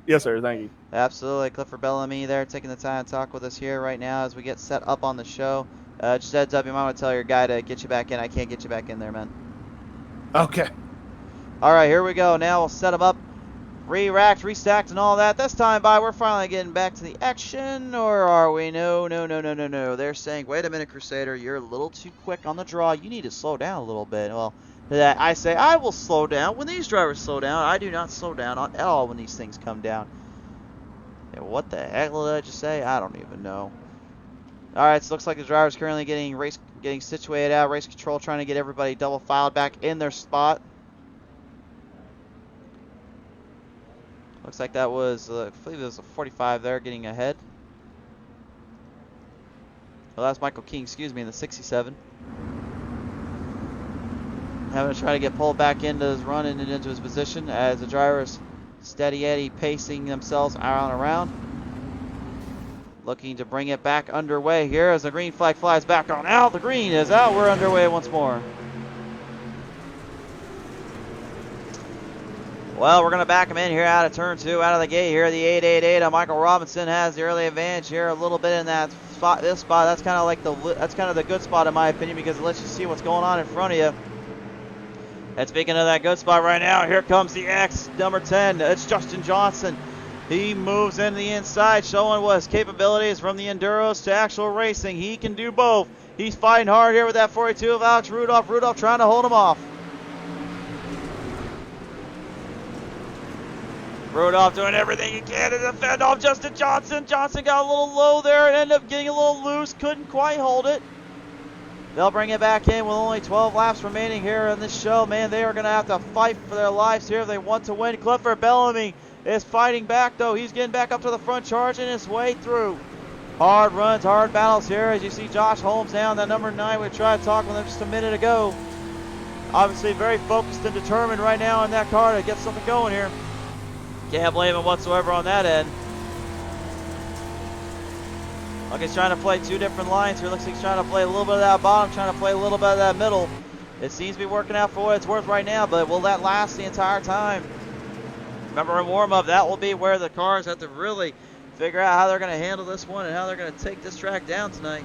Yes, sir. Thank you. Absolutely. Clifford Bellamy there taking the time to talk with us here right now as we get set up on the show. Just heads up, you might want to tell your guy to get you back in. I can't get you back in there, man. Okay. All right, here we go. Now we'll set them up. Re-racked, restacked, and all that. This time by, we're finally getting back to the action, or are we? No. They're saying, wait a minute, Crusader, you're a little too quick on the draw. You need to slow down a little bit. Well, I say I will slow down. When these drivers slow down, I do not slow down at all when these things come down. Yeah, what the heck did I just say? I don't even know. All right, so it looks like the driver's currently getting situated out. Race control trying to get everybody double filed back in their spot. Looks like that was, I believe it was a 45 there, getting ahead. Well, that's Michael King, excuse me, in the 67. Having to try to get pulled back into his run and into his position as the drivers steady Eddie pacing themselves around. Looking to bring it back underway here as the green flag flies back on out. The green is out. We're underway once more. Well, we're going to back him in here out of turn 2, out of the gate here. The 888 Michael Robinson has the early advantage here a little bit in that spot. This spot, that's kind of like the good spot in my opinion because it lets you see what's going on in front of you. And speaking of that good spot right now, here comes the X, number 10. It's Justin Johnson. He moves in the inside, showing what his capabilities from the Enduros to actual racing. He can do both. He's fighting hard here with that 42 of Alex Rudolph. Rudolph trying to hold him off. Rudolph doing everything he can to defend off Justin Johnson. Johnson got a little low there and ended up getting a little loose. Couldn't quite hold it. They'll bring it back in with only 12 laps remaining here in this show. Man, they are going to have to fight for their lives here if they want to win. Clifford Bellamy is fighting back, though. He's getting back up to the front, charging his way through. Hard runs, hard battles here as you see Josh Holmes down, that number 9. We tried talking with him just a minute ago. Obviously very focused and determined right now in that car to get something going here. Can't blame him whatsoever on that end. Like he's trying to play two different lines here. Looks like he's trying to play a little bit of that bottom, trying to play a little bit of that middle. It seems to be working out for what it's worth right now, but will that last the entire time? Remember in warm-up, that will be where the cars have to really figure out how they're going to handle this one and how they're going to take this track down tonight.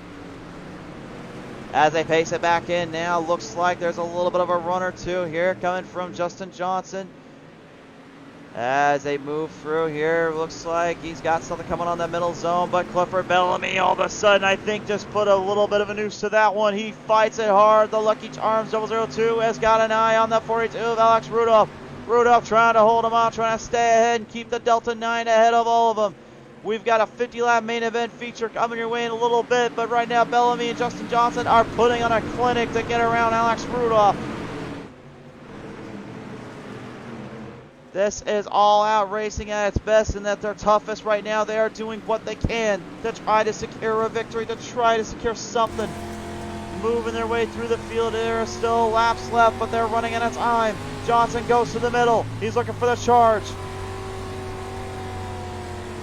As they pace it back in now, looks like there's a little bit of a run or two here coming from Justin Johnson. As they move through here, looks like he's got something coming on that middle zone, but Clifford Bellamy all of a sudden, I think, just put a little bit of a noose to that one. He fights it hard. The Lucky Charms 002 has got an eye on the 42 of Alex Rudolph. Rudolph trying to hold him on, trying to stay ahead and keep the Delta 9 ahead of all of them. We've got a 50-lap main event feature coming your way in a little bit, but right now Bellamy and Justin Johnson are putting on a clinic to get around Alex Rudolph. This is all-out racing at its best and at their toughest right now. They are doing what they can to try to secure a victory, to try to secure something. Moving their way through the field. There are still laps left, but they're running out of time. Johnson goes to the middle. He's looking for the charge.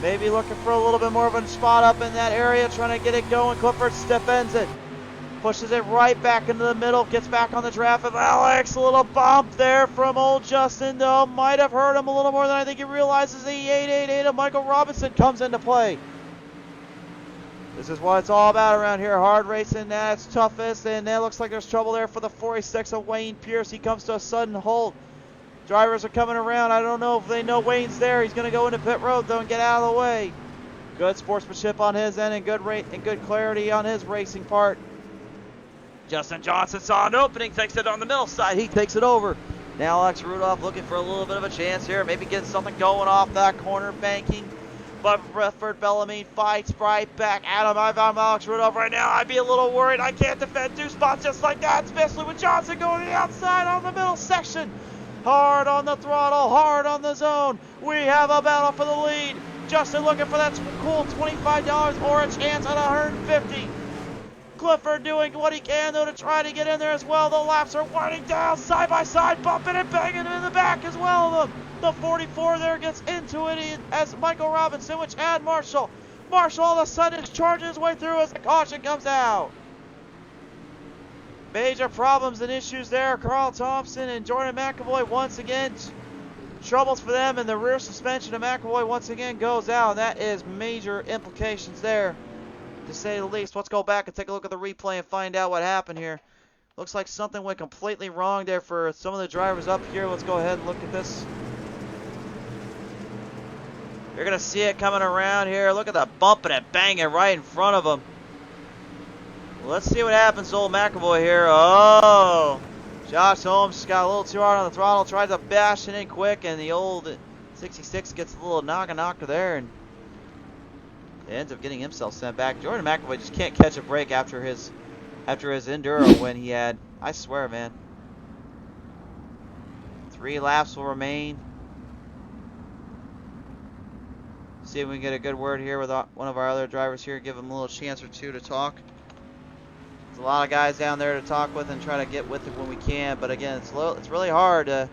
Maybe looking for a little bit more of a spot up in that area, trying to get it going. Clifford stiff ends it. Pushes it right back into the middle, gets back on the draft of Alex. A little bump there from old Justin, though. Might have hurt him a little more than I think he realizes. The 888 of Michael Robinson comes into play. This is what it's all about around here. Hard racing at its toughest, and it looks like there's trouble there for the 46 of Wayne Pierce. He comes to a sudden halt. Drivers are coming around. I don't know if they know Wayne's there. He's going to go into pit road, though, and get out of the way. Good sportsmanship on his end and good clarity on his racing part. Justin Johnson saw an opening, takes it on the middle side. He takes it over. Now Alex Rudolph looking for a little bit of a chance here. Maybe getting something going off that corner, banking. But Clifford Bellamy fights right back at him. I'm Alex Rudolph right now. I'd be a little worried. I can't defend two spots just like that, especially with Johnson going to the outside on the middle section. Hard on the throttle, hard on the zone. We have a battle for the lead. Justin looking for that cool $25 or a chance at $150. Clifford doing what he can, though, to try to get in there as well. The laps are winding down side by side, bumping and banging in the back as well. The 44 there gets into it as Michael Robinson, which had Marshall. Marshall all of a sudden is charging his way through as the caution comes out. Major problems and issues there. Carl Thompson and Jordan McAvoy once again. Troubles for them, and the rear suspension of McAvoy once again goes out. That is major implications there, to say the least. Let's go back and take a look at the replay and find out what happened here. Looks like something went completely wrong there for some of the drivers up here. Let's go ahead and look at this. You're going to see it coming around here. Look at the bumping and banging right in front of them. Well, let's see what happens to old McAvoy here. Oh, Josh Holmes got a little too hard on the throttle. Tries to bash it in quick, and the old 66 gets a little knocker there, and ends up getting himself sent back. Jordan McAvoy just can't catch a break after his enduro when he had, I swear, man. 3 laps will remain. See if we can get a good word here with one of our other drivers here. Give him a little chance or two to talk. There's a lot of guys down there to talk with and try to get with it when we can. But again, it's really hard to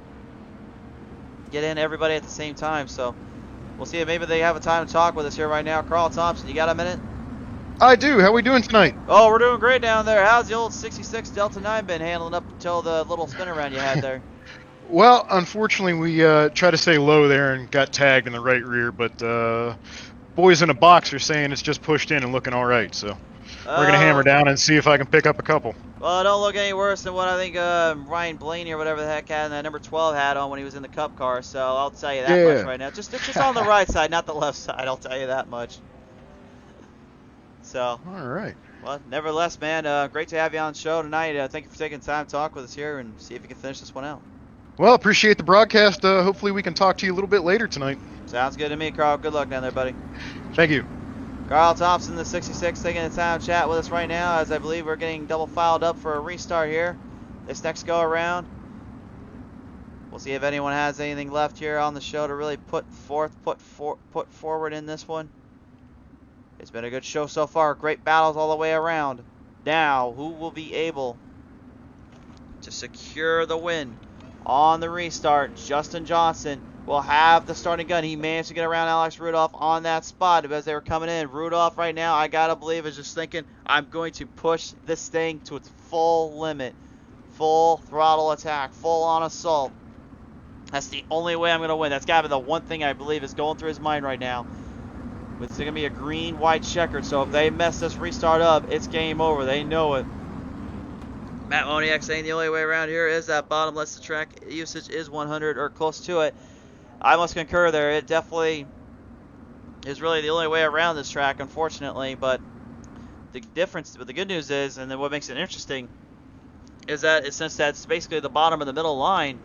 get in everybody at the same time. So we'll see if maybe they have a time to talk with us here right now. Carl Thompson, you got a minute? I do. How we doing tonight? Oh, we're doing great down there. How's the old 66 Delta 9 been handling up until the little spin around you had there? Well, unfortunately, we tried to stay low there and got tagged in the right rear, but boys in a box are saying it's just pushed in and looking all right. So we're going to hammer down and see if I can pick up a couple. Well, it don't look any worse than what I think Ryan Blaney or whatever the heck had in that number 12 had on when he was in the Cup car. So I'll tell you that much right now. It's just on the right side, not the left side. I'll tell you that much. So. All right. Well, nevertheless, man, great to have you on the show tonight. Thank you for taking the time to talk with us here and see if you can finish this one out. Well, appreciate the broadcast. Hopefully we can talk to you a little bit later tonight. Sounds good to me, Carl. Good luck down there, buddy. Thank you. Carl Thompson, the 66, taking the time to chat with us right now, as I believe we're getting double filed up for a restart here this next go around. We'll see if anyone has anything left here on the show to really put forward in this one. It's been a good show so far. Great battles all the way around. Now, who will be able to secure the win on the restart? Justin Johnson will have the starting gun. He managed to get around Alex Rudolph on that spot as they were coming in. Rudolph right now, I gotta believe, is just thinking, I'm going to push this thing to its full limit. Full throttle attack, full on assault. That's the only way I'm going to win. That's got to be the one thing I believe is going through his mind right now. It's going to be a green-white checkered, so if they mess this restart up, it's game over. They know it. Matt Moniak saying the only way around here is that bottom, unless the track usage is 100 or close to it. I must concur there. It definitely is really the only way around this track, unfortunately. But the good news is, and then what makes it interesting, is that since that's basically the bottom of the middle line,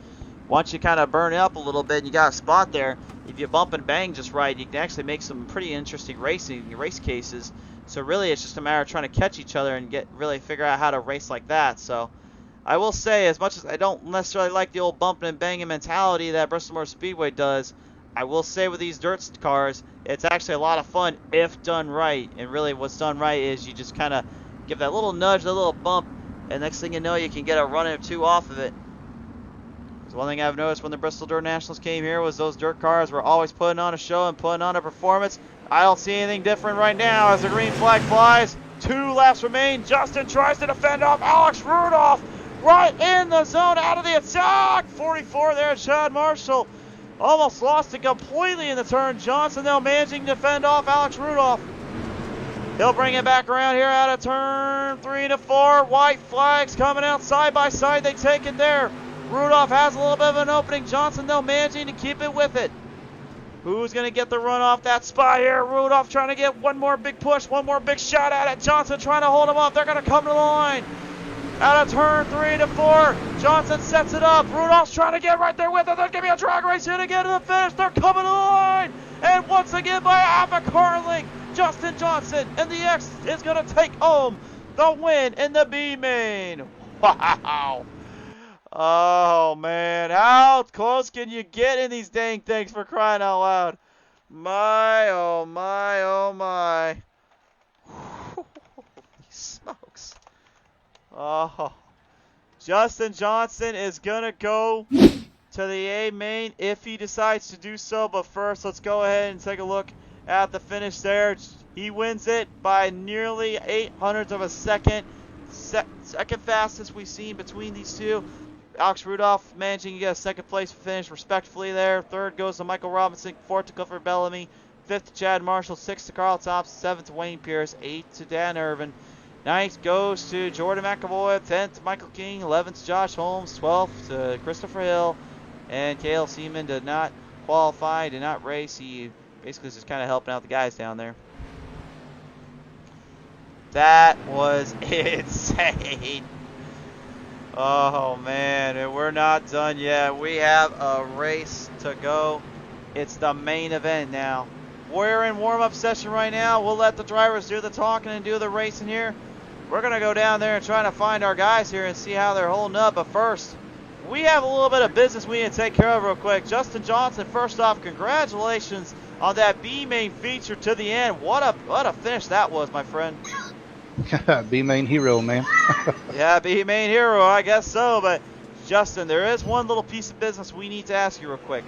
once you kind of burn up a little bit and you got a spot there, if you bump and bang just right, you can actually make some pretty interesting race cases. So really, it's just a matter of trying to catch each other and really figure out how to race like that. So I will say, as much as I don't necessarily like the old bumping and banging mentality that Bristol Motor Speedway does, I will say with these dirt cars, it's actually a lot of fun if done right. And really, what's done right is you just kind of give that little nudge, that little bump, and next thing you know, you can get a run or two off of it. Because one thing I've noticed when the Bristol Dirt Nationals came here was those dirt cars were always putting on a show and putting on a performance. I don't see anything different right now as the green flag flies. 2 laps remain. Justin tries to defend off Alex Rudolph right in the zone out of the attack. 44 there, Chad Marshall. Almost lost it completely in the turn. Johnson now managing to defend off Alex Rudolph. He'll bring it back around here out of turn 3 to 4. White flags coming out side by side. They take it there. Rudolph has a little bit of an opening. Johnson, though, managing to keep it with it. Who's going to get the run off that spot here? Rudolph trying to get one more big push, one more big shot at it. Johnson trying to hold him up. They're going to come to the line. Out of turn 3 to 4. Johnson sets it up. Rudolph's trying to get right there with it. They're giving me a drag race here to get to the finish. They're coming to the line. And once again by half a car length, Justin Johnson and the X is going to take home the win in the B main. Wow. Oh, man. How close can you get in these dang things, for crying out loud? My, oh, my, oh, my. Holy smokes. Oh. Justin Johnson is going to go to the A main if he decides to do so. But first, let's go ahead and take a look at the finish there. He wins it by nearly 0.08 of a second. Second fastest we've seen between these two. Alex Rudolph managing to get a second place finish respectfully there. Third goes to Michael Robinson. Fourth to Clifford Bellamy. Fifth to Chad Marshall. Sixth to Carl Thompson. Seventh to Wayne Pierce. Eighth to Dan Irvin. Ninth goes to Jordan McAvoy. 10th to Michael King. 11th to Josh Holmes. 12th to Christopher Hill. And Cale Seaman did not qualify, did not race. He basically is just kind of helping out the guys down there. That was insane. Oh, man, and we're not done yet. We have a race to go. It's the main event now. We're in warm-up session right now. We'll let the drivers do the talking and do the racing here. We're going to go down there and try to find our guys here and see how they're holding up. But first, we have a little bit of business we need to take care of real quick. Justin Johnson, first off, congratulations on that B main feature to the end. What a finish that was, my friend. B main hero, man. Yeah, B main hero, I guess so. But Justin, there is one little piece of business we need to ask you real quick.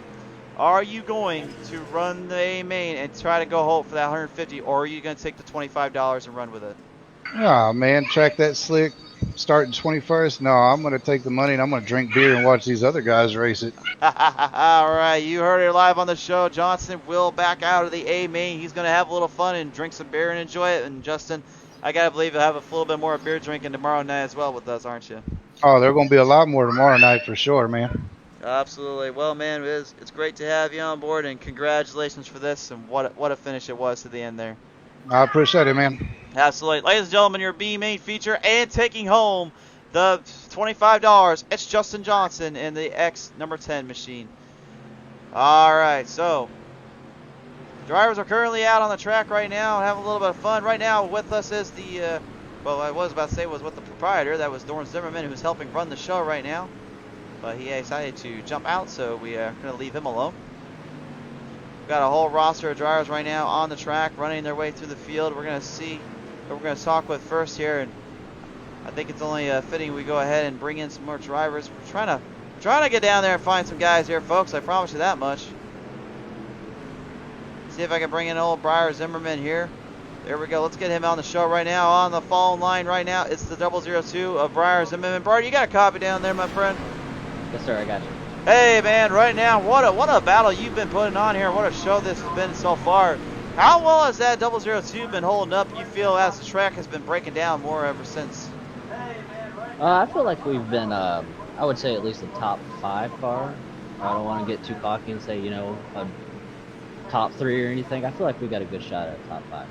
Are you going to run the A main and try to go hold for that 150, or are you going to take the $25 and run with it? Oh, man, track that slick. Starting 21st. No, I'm going to take the money and I'm going to drink beer and watch these other guys race it. All right, you heard it live on the show. Johnson will back out of the A main. He's going to have a little fun and drink some beer and enjoy it. And Justin, I got to believe you'll have a little bit more beer drinking tomorrow night as well with us, aren't you? Oh, there are going to be a lot more tomorrow night for sure, man. Absolutely. Well, man, it's great to have you on board, and congratulations for this, and what a finish it was to the end there. I appreciate it, man. Absolutely. Ladies and gentlemen, your B main feature and taking home the $25. It's Justin Johnson in the X number 10 machine. All right, so drivers are currently out on the track right now and having a little bit of fun. Right now with us is the, well, I was about to say was with the proprietor. That was Dorn Zimmerman, who's helping run the show right now. But he decided to jump out, so we are going to leave him alone. We've got a whole roster of drivers right now on the track, running their way through the field. We're going to see who we're going to talk with first here, and I think it's only fitting we go ahead and bring in some more drivers. We're trying to get down there and find some guys here, folks. I promise you that much. See if I can bring in old Briar Zimmerman here. There we go. Let's get him on the show right now. On the phone line right now, it's the 002 of Briar Zimmerman. Briar, you got a copy down there, my friend? Yes, sir, I got you. Hey, man, right now, what a battle you've been putting on here. What a show this has been so far. How well has that 002 been holding up, you feel, as the track has been breaking down more ever since? I feel like we've been, I would say at least a top 5 car. I don't want to get too cocky and say, you know, a top 3 or anything. I feel like we got a good shot at a top 5.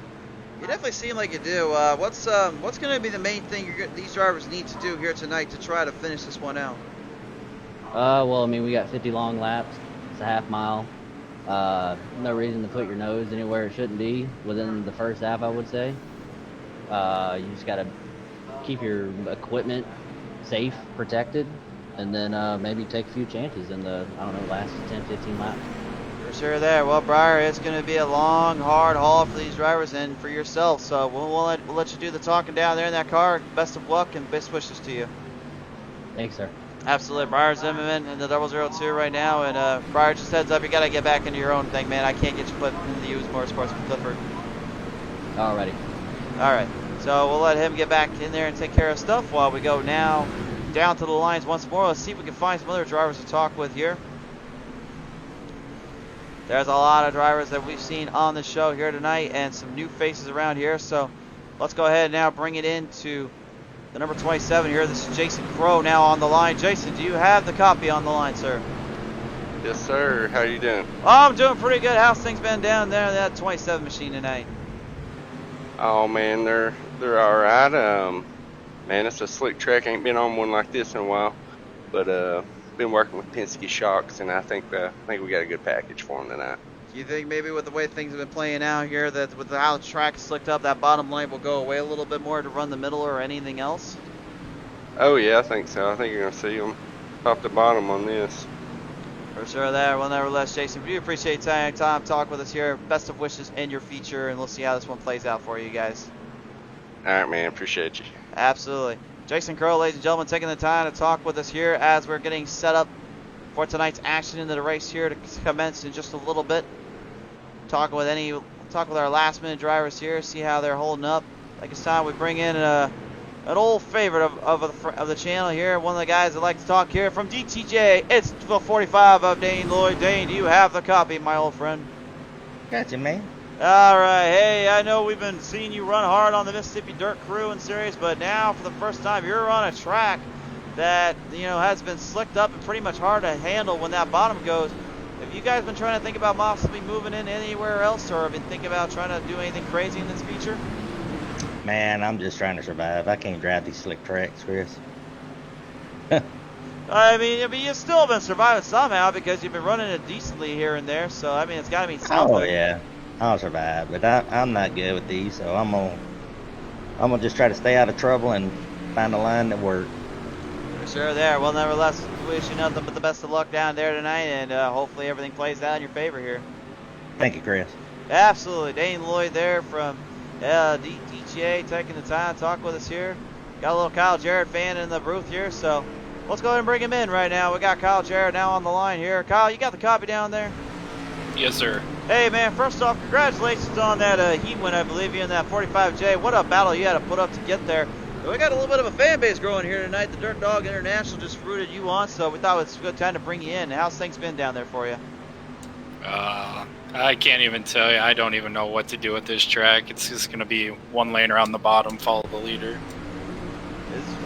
You definitely seem like you do. What's going to be the main thing these drivers need to do here tonight to try to finish this one out? Well, I mean, we got 50 long laps. It's a half mile. No reason to put your nose anywhere it shouldn't be within the first half, I would say. You just got to keep your equipment safe, protected, and then maybe take a few chances in the, I don't know, last 10, 15 laps. For sure there. Well, Briar, it's going to be a long, hard haul for these drivers and for yourself. So we'll let you do the talking down there in that car. Best of luck and best wishes to you. Thanks, sir. Absolutely. Briar Zimmerman in the 002 right now. And Briar, just heads up, you got to get back into your own thing, man. I can't get you put in the used motorsports with Clifford. Alrighty. All right. So we'll let him get back in there and take care of stuff while we go now down to the lines once more. Let's see if we can find some other drivers to talk with here. There's a lot of drivers that we've seen on the show here tonight and some new faces around here. So let's go ahead and now bring it into the number 27 here. This is Jason Crow now on the line. Jason, do you have the copy on the line, sir? Yes, sir. How you doing? Oh, I'm doing pretty good. How's things been down there in that 27 machine tonight? Oh man, they're all right. Man, it's a slick track. Ain't been on one like this in a while, but been working with Penske shocks, and I think we got a good package for them tonight. Do you think maybe with the way things have been playing out here, that with how the track is slicked up, that bottom lane will go away a little bit more to run the middle or anything else? Oh yeah, I think so. I think you're gonna see them top to bottom on this. For sure there. Well, nevertheless, Jason, we do appreciate taking time to talk with us here. Best of wishes in your feature, and we'll see how this one plays out for you guys. All right, man. Appreciate you. Absolutely. Jason Crow, ladies and gentlemen, taking the time to talk with us here as we're getting set up for tonight's action into the race here to commence in just a little bit. Talk with our last minute drivers here, see how they're holding up. Like it's time we bring in an old favorite of the channel here, one of the guys that like to talk here from DTJ. It's the 45 of Dane Lloyd. Dane, do you have the copy, my old friend? Gotcha, man. All right. Hey, I know we've been seeing you run hard on the Mississippi Dirt Crew and Series, but now for the first time you're on a track that has been slicked up and pretty much hard to handle when that bottom goes. Have you guys been trying to think about possibly moving in anywhere else, or have been thinking about trying to do anything crazy in this feature? Man, I'm just trying to survive. I can't drive these slick tracks, Chris. I mean, you've still been surviving somehow because you've been running it decently here and there. So I mean, it's got to be something. Oh yeah, I'll survive, but I'm not good with these, so I'm gonna just try to stay out of trouble and find a line that works. For sure there. Well, nevertheless, wish you nothing but the best of luck down there tonight, and hopefully everything plays out in your favor here. Thank you, Chris. Absolutely. Dane Lloyd there from DTA taking the time to talk with us here. Got a little Kyle Jarrett fan in the booth here, so let's go ahead and bring him in right now. We got Kyle Jarrett now on the line here. Kyle, you got the copy down there? Yes, sir. Hey, man, first off, congratulations on that heat win, I believe, you in that 45J. What a battle you had to put up to get there. We got a little bit of a fan base growing here tonight. The Dirt Dog International just rooted you on, so we thought it was a good time to bring you in. How's things been down there for you? I can't even tell you. I don't even know what to do with this track. It's just going to be one lane around the bottom, follow the leader.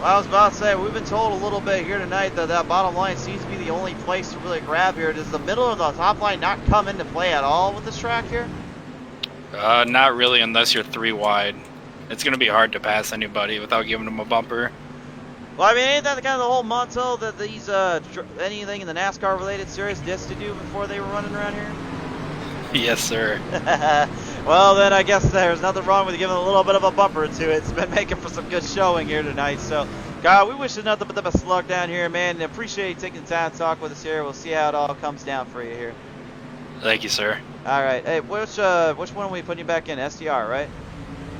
I was about to say, we've been told a little bit here tonight that that bottom line seems to be the only place to really grab here. Does the middle of the top line not come into play at all with this track here? Not really, unless you're 3 wide. It's going to be hard to pass anybody without giving them a bumper. Well, I mean, ain't that kind of the whole motto that these anything in the NASCAR related series used to do before they were running around here? Yes, sir. Well, then I guess there's nothing wrong with giving a little bit of a bumper to it. It's been making for some good showing here tonight. So, God, we wish you nothing but the best of luck down here, man. Appreciate you taking the time to talk with us here. We'll see how it all comes down for you here. Thank you, sir. All right. Hey, which one are we putting you back in? SDR, right?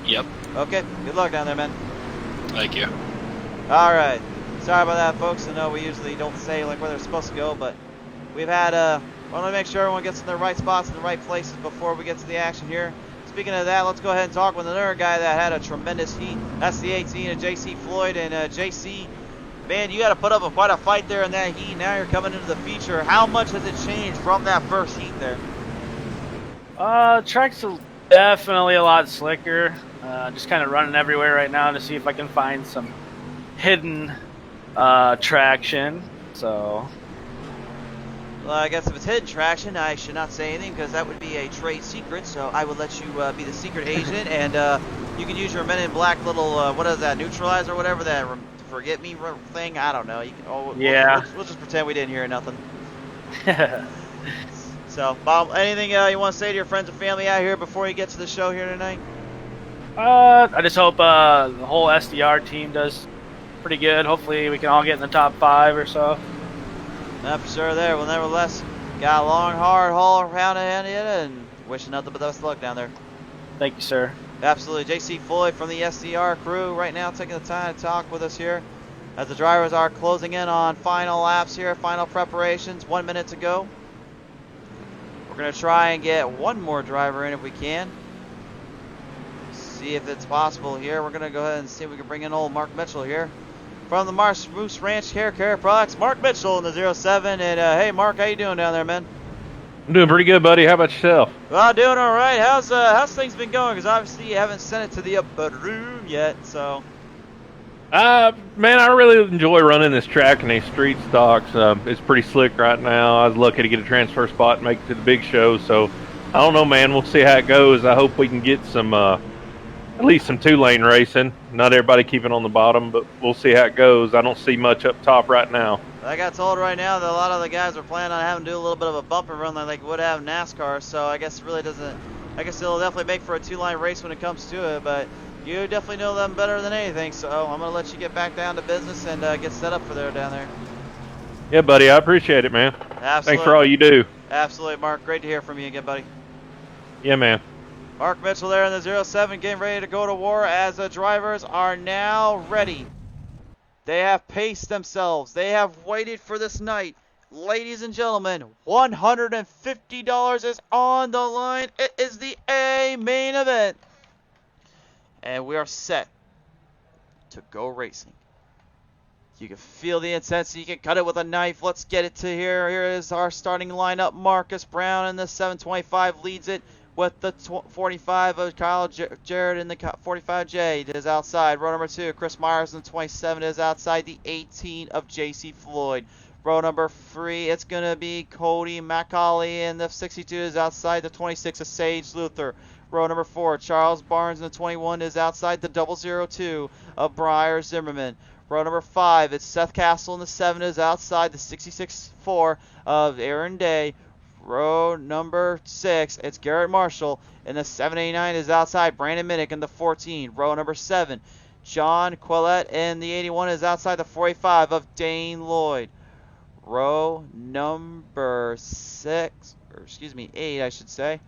Yep. Okay. Good luck down there, man. Thank you. All right. Sorry about that, folks. I know we usually don't say like where they're supposed to go, but we've had I want to make sure everyone gets in the right spots in the right places before we get to the action here. Speaking of that, let's go ahead and talk with another guy that had a tremendous heat. That's the 18 of JC Floyd. And JC, man, you got to put up quite a fight there in that heat. Now you're coming into the feature. How much has it changed from that first heat there? Track's definitely a lot slicker. Just kind of running everywhere right now to see if I can find some hidden traction. So Well, I guess if it's hidden traction, I should not say anything because that would be a trade secret. So I would let you be the secret agent, and you can use your Men in Black little what is that, neutralizer or whatever that forget me thing. I don't know. You can, we'll just pretend we didn't hear nothing. So, Bob, anything you want to say to your friends and family out here before you get to the show here tonight? I just hope the whole SDR team does pretty good. Hopefully we can all get in the top 5 or so. Not for sure there. Well, nevertheless, got a long, hard haul around ahead of you, and wishing nothing but the best of luck down there. Thank you, sir. Absolutely. JC Floyd from the SDR crew right now taking the time to talk with us here as the drivers are closing in on final laps here, final preparations, 1 minute to go. We're going to try and get one more driver in if we can. See if it's possible here. We're going to go ahead and see if we can bring in old Mark Mitchell here. From the Moose Ranch Hair Care Products, Mark Mitchell in the 07. And hey, Mark, how you doing down there, man? I'm doing pretty good, buddy. How about yourself? Well, doing all right. How's things been going? Because obviously you haven't sent it to the upper room yet, so. Man, I really enjoy running this track in these street stocks. It's pretty slick right now. I was lucky to get a transfer spot and make it to the big show. So, I don't know, man. We'll see how it goes. I hope we can get some, at least some 2-lane racing. Not everybody keeping on the bottom, but we'll see how it goes. I don't see much up top right now. I got told right now that a lot of the guys are planning on having to do a little bit of a bumper run like they would have in NASCAR. So, I guess it really doesn't. I guess it'll definitely make for a 2-line race when it comes to it, but. You definitely know them better than anything, so I'm going to let you get back down to business and get set up for there down there. Yeah, buddy, I appreciate it, man. Absolutely. Thanks for all you do. Absolutely, Mark. Great to hear from you again, buddy. Yeah, man. Mark Mitchell there in the 07 getting ready to go to war as the drivers are now ready. They have paced themselves. They have waited for this night. Ladies and gentlemen, $150 is on the line. It is the A main event. And we are set to go racing. You can feel the intensity. You can cut it with a knife. Let's get it to here. Here is our starting lineup. Marcus Brown in the 725 leads it with the 45 of Kyle Jarrett in the 45J. It is outside. Row number 2, Chris Myers in the 27 is outside the 18 of JC Floyd. Row number 3, it's going to be Cody McCauley in the 62 is outside the 26 of Sage Luther. Row number 4, Charles Barnes in the 21 is outside the 002 of Briar Zimmerman. Row number 5, it's Seth Castle in the 7 is outside the 66-4 of Aaron Day. Row number 6, it's Garrett Marshall in the 789 is outside Brandon Minnick in the 14. Row number 7, John Quillette in the 81 is outside the 45 of Dane Lloyd. Row number 8, I should say.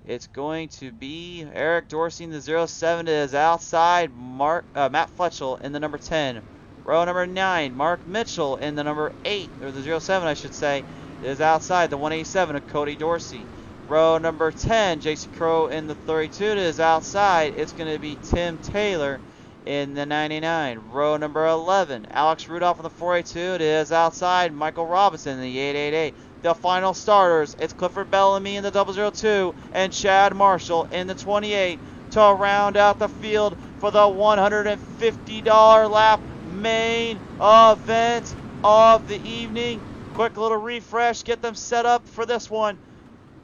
It's going to be Eric Dorsey in the 07 is outside Matt Fletchell in the number 10. Row number 9, Mark Mitchell in the number 8, or the 07 I should say, is outside the 187 of Cody Dorsey. Row number 10, Jason Crow in the 32 is outside. It's going to be Tim Taylor in the 99. Row number 11, Alex Rudolph in the 482 it is outside Michael Robinson in the 888. The final starters, it's Clifford Bellamy in the 002 and Chad Marshall in the 28 to round out the field for the $150 lap main event of the evening. Quick little refresh, get them set up for this one.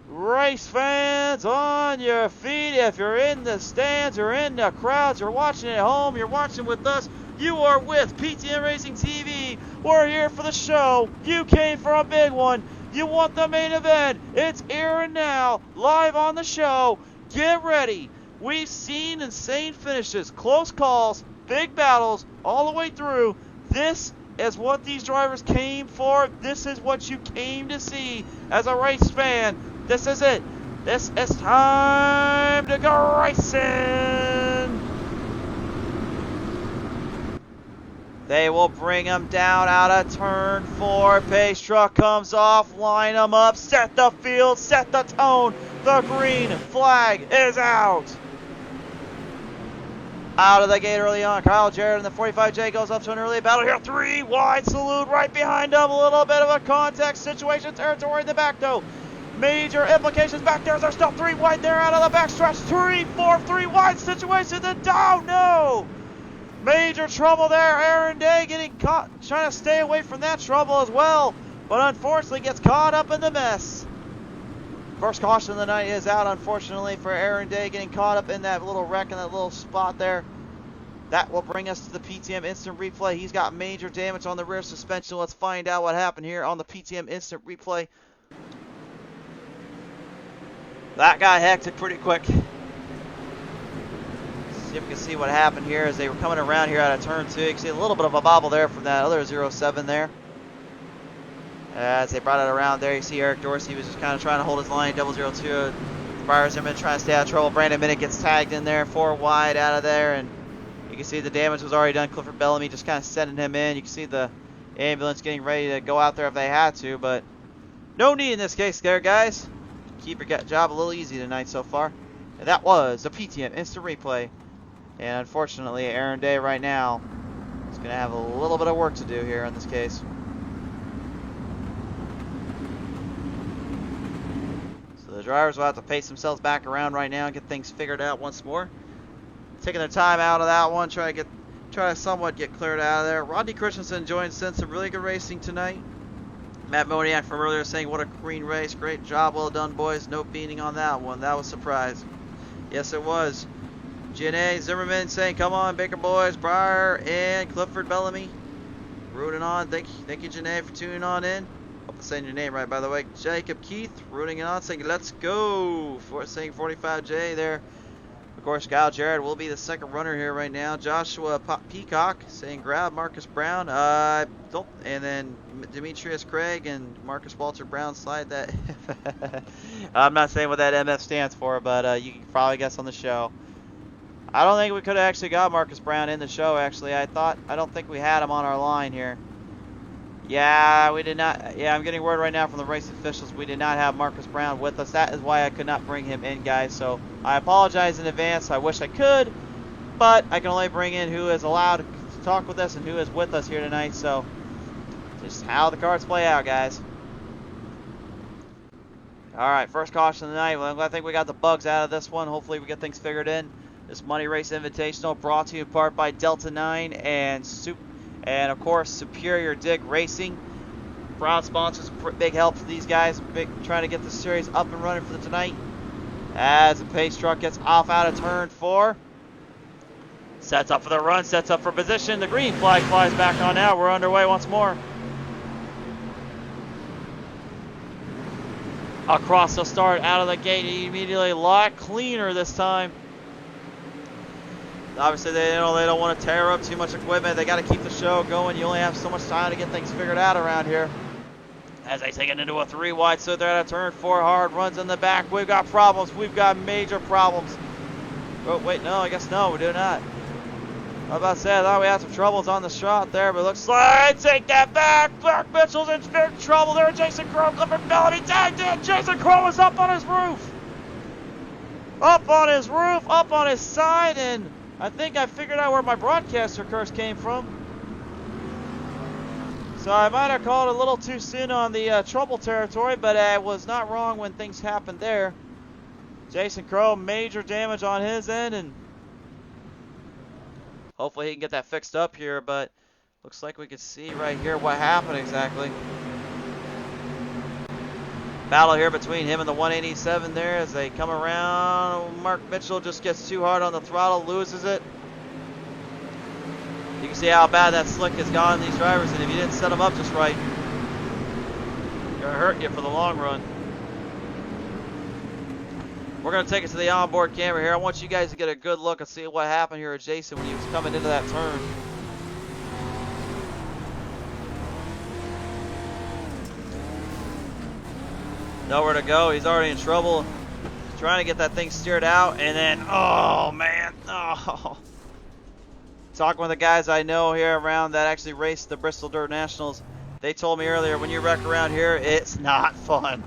Race fans, on your feet. If you're in the stands, you're in the crowds, you're watching at home, you're watching with us, you are with PTN Racing TV. We're here for the show. You came for a big one. You want the main event. It's here and now, live on the show. Get ready. We've seen insane finishes, close calls, big battles, all the way through. This is what these drivers came for. This is what you came to see as a race fan. This is it. This is time to go racing. They will bring him down out of turn 4. Pace truck comes off, line them up, set the field, set the tone. The green flag is out. Out of the gate early on, Kyle Jarrett in the 45J goes up to an early battle here. 3 wide salute right behind him. A little bit of a contact situation territory in the back though. Major implications back there. There's still 3 wide there out of the backstretch. 3 wide situation. Oh no! Major trouble there. Aaron Day getting caught, trying to stay away from that trouble as well. but unfortunately gets caught up in the mess. First caution of the night is out, unfortunately, for Aaron Day, getting caught up in that little wreck in that little spot there. That will bring us to the PTM instant replay. He's got major damage on the rear suspension. Let's find out what happened here on the PTM instant replay. That got hectic pretty quick. See if we can see what happened here as they were coming around here out of turn 2. You can see a little bit of a bobble there from that other 07 there. As they brought it around there, you see Eric Dorsey was just kind of trying to hold his line, 002. Briar Zimmerman trying to stay out of trouble. Brandon Minnick gets tagged in there, 4 wide out of there, and you can see the damage was already done. Clifford Bellamy just kind of sending him in. You can see the ambulance getting ready to go out there if they had to, but no need in this case there, guys. Keep your job a little easy tonight so far. And that was a PTM instant replay. And unfortunately, Aaron Day right now is going to have a little bit of work to do here in this case. So the drivers will have to pace themselves back around right now and get things figured out once more. Taking their time out of that one, try to somewhat get cleared out of there. Rodney Christensen joined some really good racing tonight. Matt Moniak from earlier saying, what a green race. Great job, well done, boys. No beating on that one. That was a surprise. Yes, it was. Janae Zimmerman saying, come on, Baker boys, Briar and Clifford Bellamy. Rooting on. Thank you, Janae, for tuning on in. Hope I'm saying your name right, by the way. Jacob Keith rooting on, saying, let's go. Saying 45J there. Of course, Kyle Jarrett will be the second runner here right now. Joshua Peacock saying grab Marcus Brown. And then Demetrius Craig and Marcus Walter Brown slide that. I'm not saying what that MF stands for, but you can probably guess on the show. I don't think we could have actually got Marcus Brown in the show, actually. I don't think we had him on our line here. Yeah, we did not. Yeah, I'm getting word right now from the race officials. We did not have Marcus Brown with us. That is why I could not bring him in, guys. So I apologize in advance. I wish I could, but I can only bring in who is allowed to talk with us and who is with us here tonight. So just how the cards play out, guys. All right, first caution of the night. Well, I think we got the bugs out of this one. Hopefully we get things figured in. This Money Race Invitational brought to you in part by Delta 9 and of course, Superior Dig Racing. Proud sponsors, big help for these guys. Trying to get the series up and running for tonight. As the pace truck gets off out of turn 4. Sets up for the run, sets up for position. The green flag flies back on out. We're underway once more. Across the start, out of the gate, immediately a lot cleaner this time. Obviously, they don't want to tear up too much equipment. They got to keep the show going. You only have so much time to get things figured out around here. As they take it into a 3 wide, so they're at a turn 4 hard, runs in the back. We've got problems. We've got major problems. Oh, wait, no, I guess no, we do not. I was about to say, I thought we had some troubles on the shot there, but it looks like, take that back. Clark Mitchell's in big trouble there. Jason Crow, Clifford Bellamy tagged in. Jason Crow is up on his roof. Up on his roof, up on his side, and I think I figured out where my broadcaster curse came from. So I might have called a little too soon on the trouble territory, but I was not wrong when things happened there. Jason Crow, major damage on his end, and hopefully he can get that fixed up here, but looks like we can see right here what happened exactly. Battle here between him and the 187 there as they come around. Mark Mitchell just gets too hard on the throttle, loses it. You can see how bad that slick has gone these drivers, and if you didn't set them up just right, it's gonna hurt you for the long run. We're gonna take it to the onboard camera here. I want you guys to get a good look and see what happened here with Jason when he was coming into that turn. Nowhere to go. He's already in trouble. He's trying to get that thing steered out, and then, oh man, oh. Talking with the guys I know here around that actually raced the Bristol Dirt Nationals, they told me earlier, when you wreck around here, it's not fun.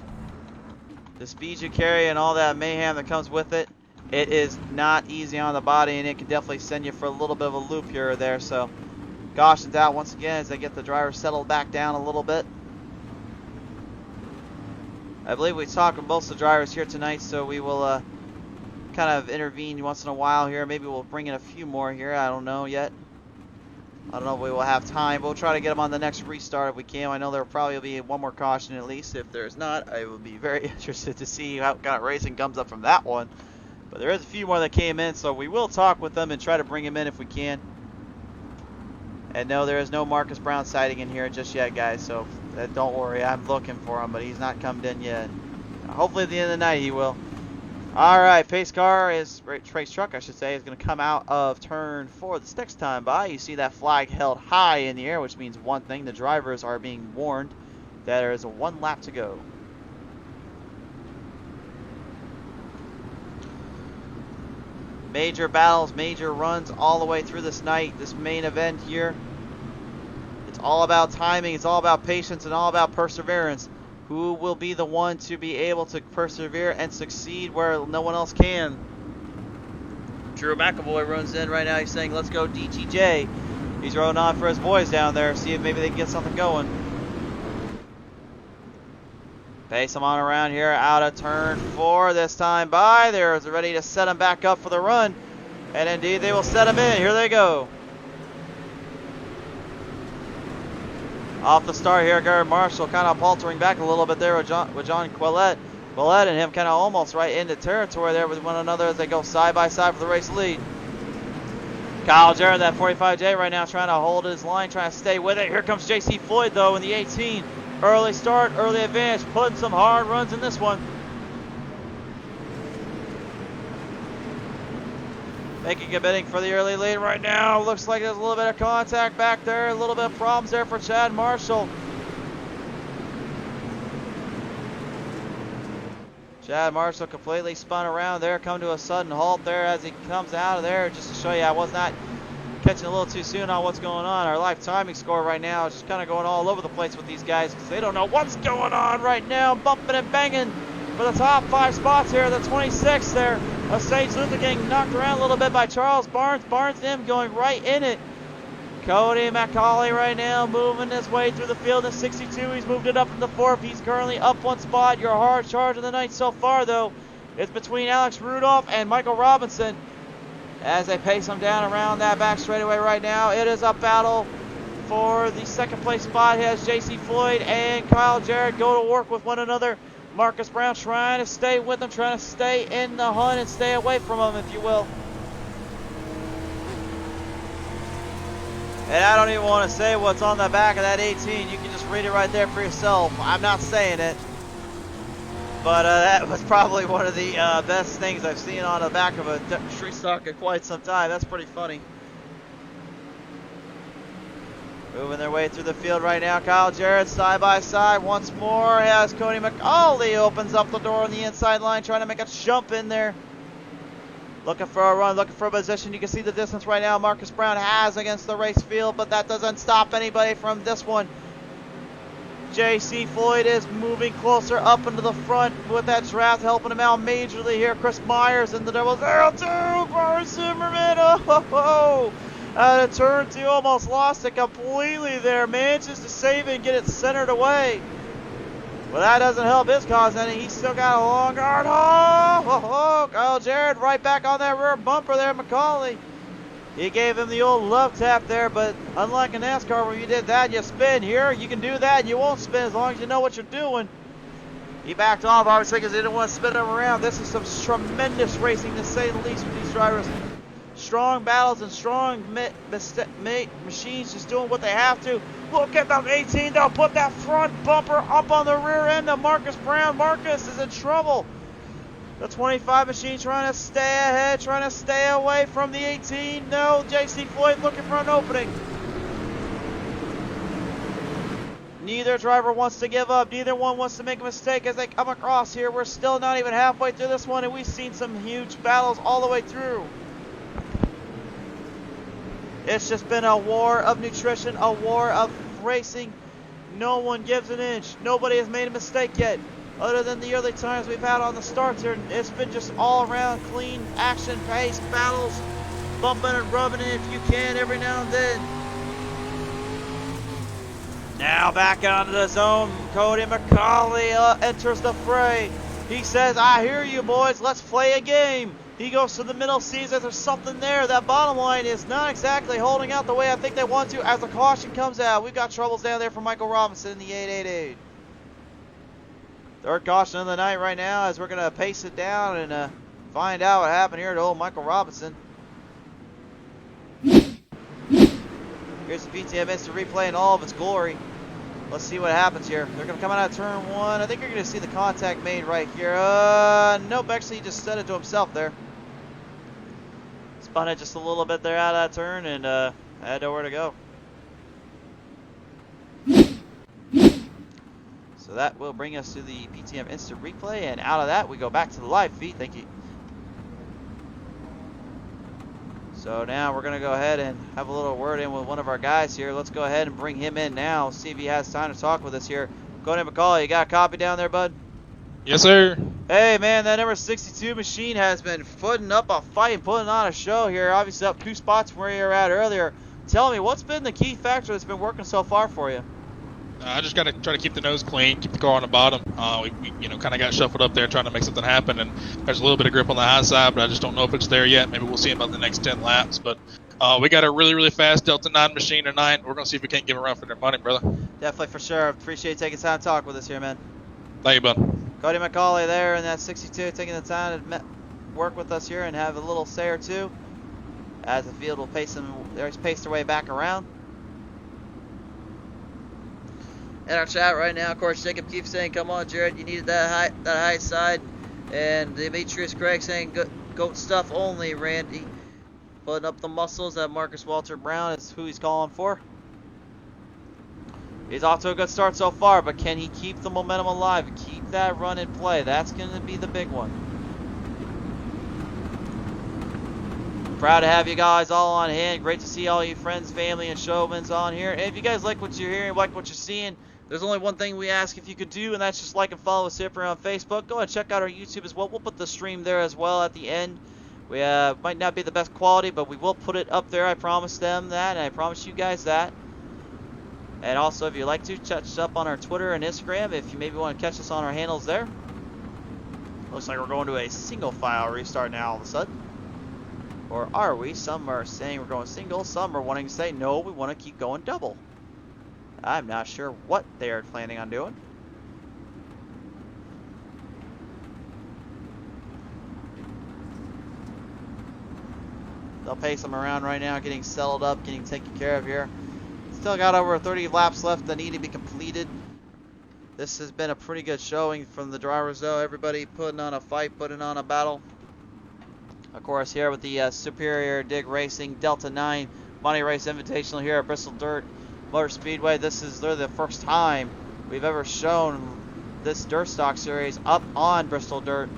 The speed you carry and all that mayhem that comes with it, it is not easy on the body, and it can definitely send you for a little bit of a loop here or there. So caution's out once again as they get the driver settled back down a little bit. I believe we talked with most of the drivers here tonight, so we will kind of intervene once in a while here. Maybe we'll bring in a few more here. I don't know yet. I don't know if we will have time. We'll try to get them on the next restart if we can. I know there will probably be one more caution at least. If there's not, I will be very interested to see how kind of racing comes up from that one. But there is a few more that came in, so we will talk with them and try to bring them in if we can. And no, there is no Marcus Brown sighting in here just yet, guys. So don't worry, I'm looking for him, but he's not come in yet. Hopefully at the end of the night he will. All right, pace car is, race truck I should say, is going to come out of turn 4 this next time by. You see that flag held high in the air, which means one thing: the drivers are being warned that there is 1 lap to go. Major battles, major runs all the way through this night, this main event here. It's all about timing, it's all about patience, and all about perseverance. Who will be the one to be able to persevere and succeed where no one else can? Drew McAvoy runs in right now. He's saying, let's go DTJ. He's rolling on for his boys down there. See if maybe they can get something going. Pace them on around here out of turn 4 this time by. They're ready to set them back up for the run. And indeed they will set them in. Here they go. Off the start here, Garrett Marshall kind of paltering back a little bit there with John Quillette. Quillette and him kind of almost right into territory there with one another as they go side by side for the race lead. Kyle Jarrett, that 45J right now, trying to hold his line, trying to stay with it. Here comes JC Floyd, though, in the 18. Early start, early advantage, putting some hard runs in this one. Making a bidding for the early lead right now. Looks like there's a little bit of contact back there. A little bit of problems there for Chad Marshall. Chad Marshall completely spun around there. Come to a sudden halt there as he comes out of there. Just to show you, I was not catching a little too soon on what's going on. Our live timing score right now is just kind of going all over the place with these guys because they don't know what's going on right now. Bumping and banging for the top 5 spots here. The 26 there. Sage Luther getting knocked around a little bit by Charles Barnes. Barnes and him going right in it. Cody McCauley right now moving his way through the field in 62. He's moved it up into 4th. He's currently up 1 spot. Your hard charge of the night so far, though, is between Alex Rudolph and Michael Robinson as they pace him down around that back straightaway right now. It is a battle for the 2nd place spot. He has JC Floyd and Kyle Jarrett go to work with one another. Marcus Brown trying to stay with him, trying to stay in the hunt and stay away from him, if you will. And I don't even want to say what's on the back of that 18. You can just read it right there for yourself. I'm not saying it. But that was probably one of the best things I've seen on the back of a street stock in quite some time. That's pretty funny. Moving their way through the field right now. Kyle Jarrett side by side once more as Cody McCauley opens up the door on the inside line, trying to make a jump in there. Looking for a run, looking for a position. You can see the distance right now Marcus Brown has against the race field, but that doesn't stop anybody from this one. JC Floyd is moving closer up into the front with that draft, helping him out majorly here. Chris Myers in the double 0-2. Brian Zimmerman, oh, out of turn 2, almost lost it completely there. Manages to save it and get it centered away. Well, that doesn't help his cause any. He's still got a long guard. Oh, Kyle Jarrett right back on that rear bumper there, McCauley. He gave him the old love tap there, but unlike in NASCAR where you did that, you spin. Here, you can do that and you won't spin as long as you know what you're doing. He backed off, obviously, because he didn't want to spin him around. This is some tremendous racing, to say the least, with these drivers. Strong battles and strong machines just doing what they have to. Look at them 18. They'll put that front bumper up on the rear end of Marcus Brown. Marcus is in trouble. The 25 machine trying to stay ahead, trying to stay away from the 18. No, JC Floyd looking for an opening. Neither driver wants to give up. Neither one wants to make a mistake as they come across here. We're still not even halfway through this one, and we've seen some huge battles all the way through. It's just been a war of nutrition, a war of racing. No one gives an inch. Nobody has made a mistake yet. Other than the early times we've had on the starts here, it's been just all around clean action, pace, battles, bumping and rubbing it if you can every now and then. Now back onto the zone. Cody McCauley enters the fray. He says, I hear you boys, let's play a game. He goes to the middle, sees that there's something there. That bottom line is not exactly holding out the way I think they want to as the caution comes out. We've got troubles down there for Michael Robinson in the 888. Third caution of the night right now as we're going to pace it down and find out what happened here to old Michael Robinson. Here's the VTM Instant Replay in all of its glory. Let's see what happens here. They're going to come out of turn one. I think you're going to see the contact made right here. Nope, actually he just said it to himself there. Spun it just a little bit there out of that turn and had nowhere to go. So that will bring us to the PTM Instant Replay, and out of that we go back to the live feed. Thank you. So now we're going to go ahead and have a little word in with one of our guys here. Let's go ahead and bring him in now, see if he has time to talk with us here. Cody McCauley, you got a copy down there, bud? Yes, sir. Hey, man, that number 62 machine has been putting up a fight and putting on a show here. Obviously up 2 spots from where you were at earlier. Tell me, what's been the key factor that's been working so far for you? I just got to try to keep the nose clean, keep the car on the bottom. We kind of got shuffled up there trying to make something happen, and there's a little bit of grip on the high side, but I just don't know if it's there yet. Maybe we'll see about the next 10 laps. But we got a really, really fast Delta 9 machine tonight. We're going to see if we can't give them a run for their money, brother. Definitely, for sure. Appreciate you taking time to talk with us here, man. Thank you, bud. Cody McCauley there in that 62 taking the time to work with us here and have a little say or two as the field will pace their way back around. In our chat right now, of course, Jacob keeps saying, come on, Jared, you needed that high side. And Demetrius Craig saying, goat stuff only, Randy. Putting up the muscles that Marcus Walter Brown is who he's calling for. He's off to a good start so far, but can he keep the momentum alive? Keep that run in play. That's going to be the big one. Proud to have you guys all on hand. Great to see all you friends, family, and showmans on here. And if you guys like what you're hearing, like what you're seeing, there's only one thing we ask if you could do, and that's just like and follow us here on Facebook. Go ahead and check out our YouTube as well. We'll put the stream there as well at the end. We might not be the best quality, but we will put it up there. I promise them that, and I promise you guys that. And also, if you'd like to, catch us up on our Twitter and Instagram if you maybe want to catch us on our handles there. Looks like we're going to a single file restart now all of a sudden. Or are we? Some are saying we're going single, some are wanting to say no, we want to keep going double. I'm not sure what they are planning on doing. They'll pace them around right now, getting settled up, getting taken care of here. Still got over 30 laps left that need to be completed. This has been a pretty good showing from the drivers though. Everybody putting on a fight, putting on a battle. Of course, here with the Superior Dig Racing Delta 9 Money Race Invitational here at Bristol Dirt Motor Speedway. This is literally the first time we've ever shown this Dirt Stock Series up on Bristol Dirt.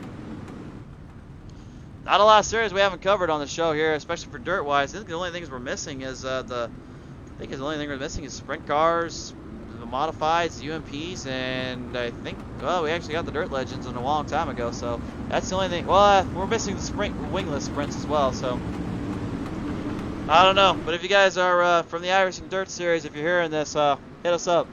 Not a lot of series we haven't covered on the show here, especially for dirt wise. I think the only things we're missing is the only thing we're missing is sprint cars, the modifieds, the UMPs, and I think, well, we actually got the Dirt Legends in a long time ago, so that's the only thing. Well, we're missing the wingless sprints as well, so I don't know. But if you guys are from the Irish and Dirt series, if you're hearing this, hit us up.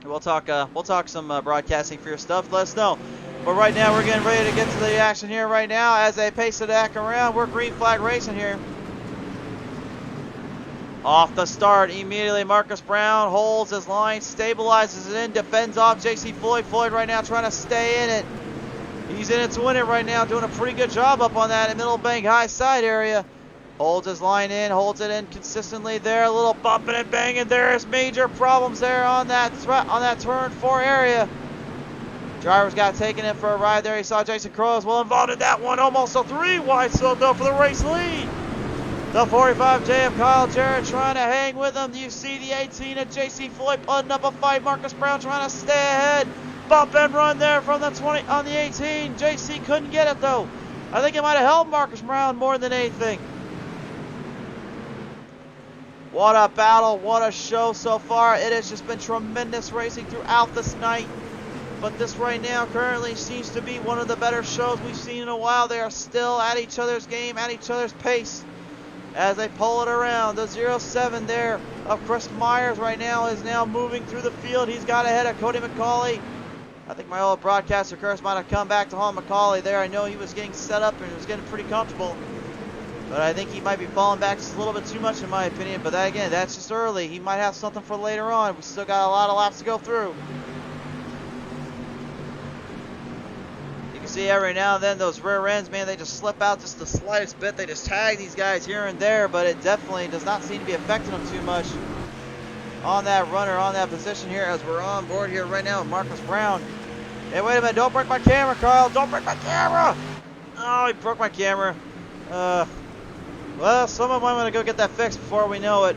We'll talk some broadcasting for your stuff. Let us know. But right now, we're getting ready to get to the action here right now as they pace the back around. We're green flag racing here. Off the start, immediately Marcus Brown holds his line, stabilizes it in, defends off JC Floyd. Floyd right now trying to stay in it. He's in it to win it right now, doing a pretty good job up on that middle bank high side area. Holds his line in, holds it in consistently there. A little bumping and banging. There's major problems there on that turn 4 area. Driver's got taken in for a ride there. He saw Jason Crow as well involved in that one. Almost a 3 wide still though for the race lead. The 45J of Kyle Jarrett trying to hang with him. You see the 18 of JC Floyd putting up a fight. Marcus Brown trying to stay ahead. Bump and run there from the 20 on the 18. JC couldn't get it though. I think it might have helped Marcus Brown more than anything. What a battle, what a show so far. It has just been tremendous racing throughout this night. But this right now currently seems to be one of the better shows we've seen in a while. They are still at each other's game, at each other's pace as they pull it around. The 07 there of Chris Myers right now is now moving through the field. He's got ahead of Cody McCauley. I think my old broadcaster curse might have come back to haunt McCauley there. I know he was getting set up and was getting pretty comfortable. But I think he might be falling back just a little bit too much in my opinion. But that, again, that's just early. He might have something for later on. We still got a lot of laps to go through. You can see every now and then those rear ends, man, they just slip out just the slightest bit. They just tag these guys here and there, but it definitely does not seem to be affecting them too much on that runner, on that position here as we're on board here right now with Marcus Brown. Hey, wait a minute. Don't break my camera, Kyle. Don't break my camera. Oh, he broke my camera. Well, someone might want to go get that fixed before we know it.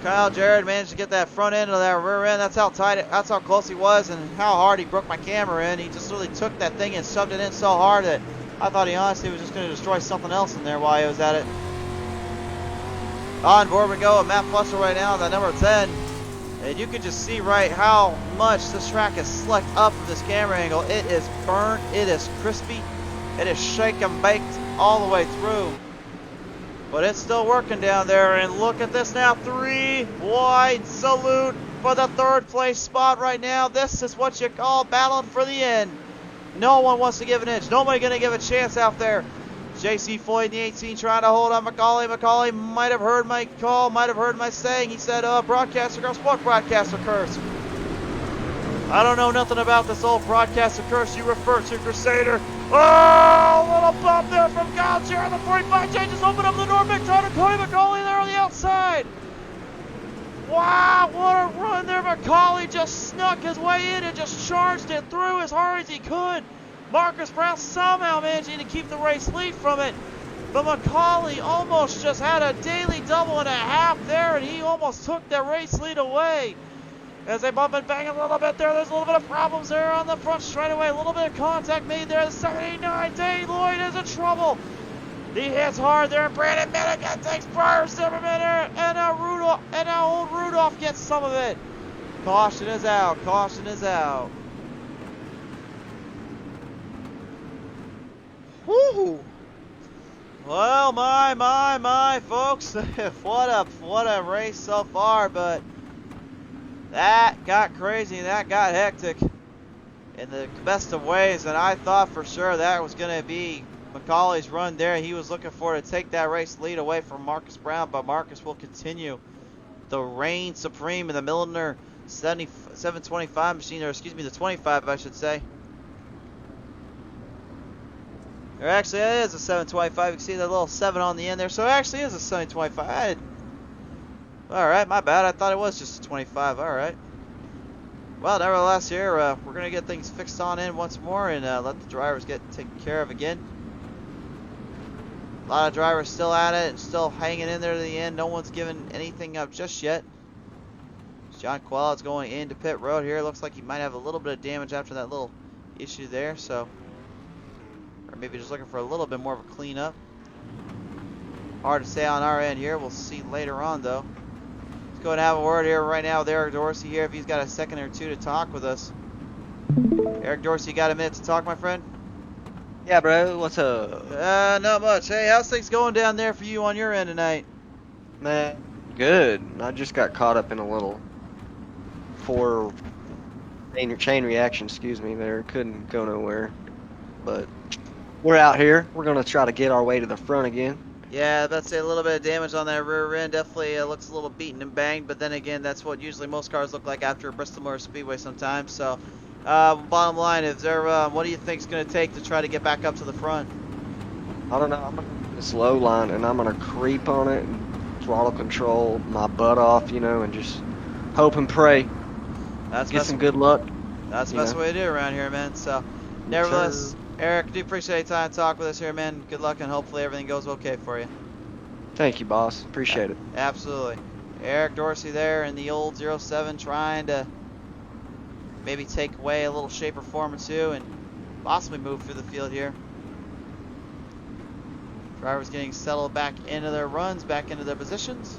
Kyle Jarrett managed to get that front end of that rear end. That's how tight, that's how close he was and how hard he broke my camera in. He just really took that thing and shoved it in so hard that I thought he honestly was just going to destroy something else in there while he was at it. On board we go with Matt Fletcher right now, the number 10. And you can just see right how much this track is slicked up from this camera angle. It is burnt, it is crispy, it is shake and baked all the way through. But it's still working down there, and look at this now, 3 wide salute for the 3rd place spot right now. This is what you call battling for the end. No one wants to give an inch, nobody gonna give a chance out there. JC Floyd in the 18 trying to hold on McCauley. McCauley might have heard my call, might have heard my saying. He said, broadcaster curse. What broadcaster curse? I don't know nothing about this old broadcaster curse you refer to, Crusader. Oh, little bump there from Kyle Jarrett. The 45 changes, open up the door, big trying to Cody McCauley there on the outside. Wow, what a run there. McCauley just snuck his way in and just charged it through as hard as he could. Marcus Brown somehow managing to keep the race lead from it. But McCauley almost just had a daily double and a half there, and he almost took the race lead away. As they bump and bang a little bit there, there's a little bit of problems there on the front straightaway. A little bit of contact made there. The 79 Dave Lloyd is in trouble. He hits hard there. Brandon Milligan takes Briar Zimmerman there, and now old Rudolph gets some of it. Caution is out. Caution is out. Woo! Well, my, folks. what a race so far, but that got crazy, that got hectic in the best of ways, and I thought for sure that was going to be McCauley's run there. He was looking for to take that race lead away from Marcus Brown, but Marcus will continue the reign supreme in the Milner 725 machine, or excuse me, the 25, I should say. There actually is a 725. You can see that little 7 on the end there. So it actually is a 725. Alright, my bad. I thought it was just a 25. Alright. Well, nevertheless, here we're going to get things fixed on in once more and let the drivers get taken care of again. A lot of drivers still at it and still hanging in there to the end. No one's given anything up just yet. John Quellad's going into pit road here. Looks like he might have a little bit of damage after that little issue there. So, or maybe just looking for a little bit more of a cleanup. Hard to say on our end here. We'll see later on though. Let's go and have a word here right now with Eric Dorsey here if he's got a second or two to talk with us. Eric Dorsey, you got a minute to talk, my friend? Yeah, bro. What's up? Not much. Hey, how's things going down there for you on your end tonight? Man, good. I just got caught up in a little chain reaction, excuse me, there. Couldn't go nowhere. But we're out here. We're going to try to get our way to the front again. Yeah, let's say a little bit of damage on that rear end. Definitely looks a little beaten and banged, but then again, that's what usually most cars look like after a Bristol Motor Speedway sometimes. So, bottom line, is there, what do you think it's going to take to try to get back up to the front? I don't know. I'm going to do this low line, and I'm going to creep on it and throttle control my butt off, you know, and just hope and pray. Get some good luck. That's the best way to do it around here, man. So, nevertheless, Sure. Eric, do appreciate your time to talk with us here, man. Good luck, and hopefully everything goes okay for you. Thank you, boss. Appreciate it. Absolutely. Eric Dorsey there in the old 07 trying to maybe take away a little shape or form or two and possibly move through the field here. Drivers getting settled back into their runs, back into their positions.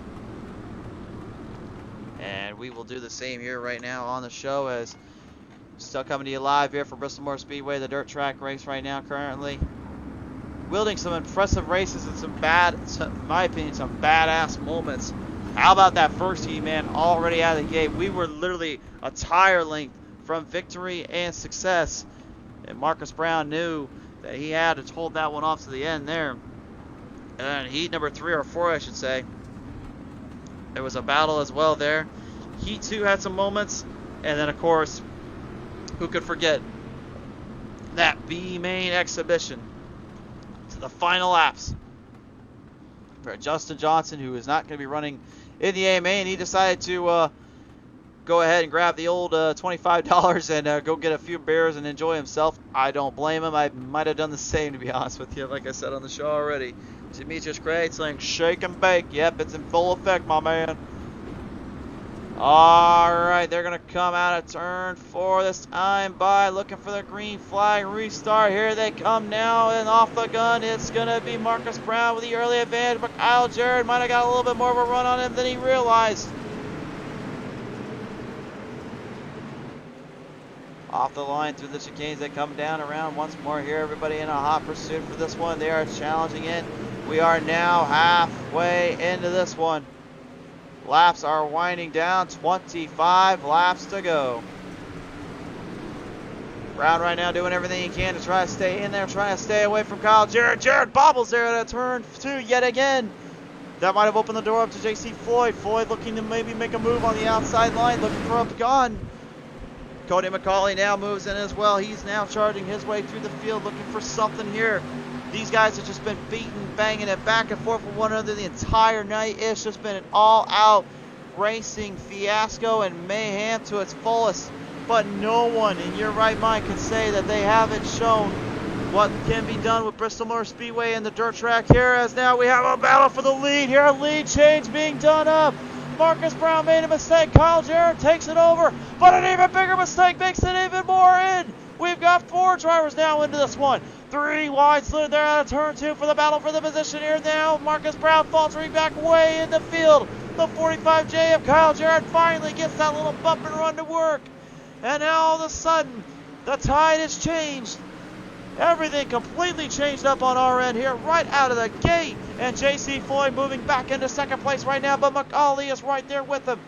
And we will do the same here right now on the show as still coming to you live here for Bristol Motor Speedway, the dirt track race right now currently. Wielding some impressive races and in my opinion, some badass moments. How about that first heat, man, already out of the gate? We were literally a tire length from victory and success. And Marcus Brown knew that he had to hold that one off to the end there. And heat number 3 or 4, I should say, there was a battle as well there. Heat 2 had some moments. And then, of course, who could forget that B main exhibition to the final laps for Justin Johnson, who is not going to be running in the A main. He decided to go ahead and grab the old $25 and go get a few beers and enjoy himself. I don't blame him. I might have done the same, to be honest with you, like I said on the show already. Demetrius Craig saying shake and bake. Yep, it's in full effect, my man. Alright, they're going to come out of turn 4 this time by looking for the green flag restart. Here they come now, and off the gun, it's going to be Marcus Brown with the early advantage, but Kyle Jarrett might have got a little bit more of a run on him than he realized. Off the line through the chicanes, they come down around once more here. Everybody in a hot pursuit for this one. They are challenging it. We are now halfway into this one. Laps are winding down, 25 laps to go. Brown right now doing everything he can to try to stay in there, trying to stay away from Kyle Jarrett. Jarrett bobbles there at turn 2 yet again. That might have opened the door up to JC Floyd. Floyd looking to maybe make a move on the outside line, looking for a gun. Cody McCauley now moves in as well. He's now charging his way through the field, looking for something here. These guys have just been beating, banging it back and forth with one another the entire night. It's just been an all-out racing fiasco and mayhem to its fullest. But no one in your right mind can say that they haven't shown what can be done with Bristol Motor Speedway and the dirt track here, as now we have a battle for the lead here. A lead change being done up. Marcus Brown made a mistake. Kyle Jarrett takes it over, but an even bigger mistake makes it even more in. We've got 4 drivers now into this one. 3 wide slid there out of turn 2 for the battle for the position here now. Marcus Brown faltering back way in the field. The 45J of Kyle Jarrett finally gets that little bump and run to work. And now all of a sudden, the tide has changed. Everything completely changed up on our end here right out of the gate. And JC Floyd moving back into second place right now, but McCauley is right there with him.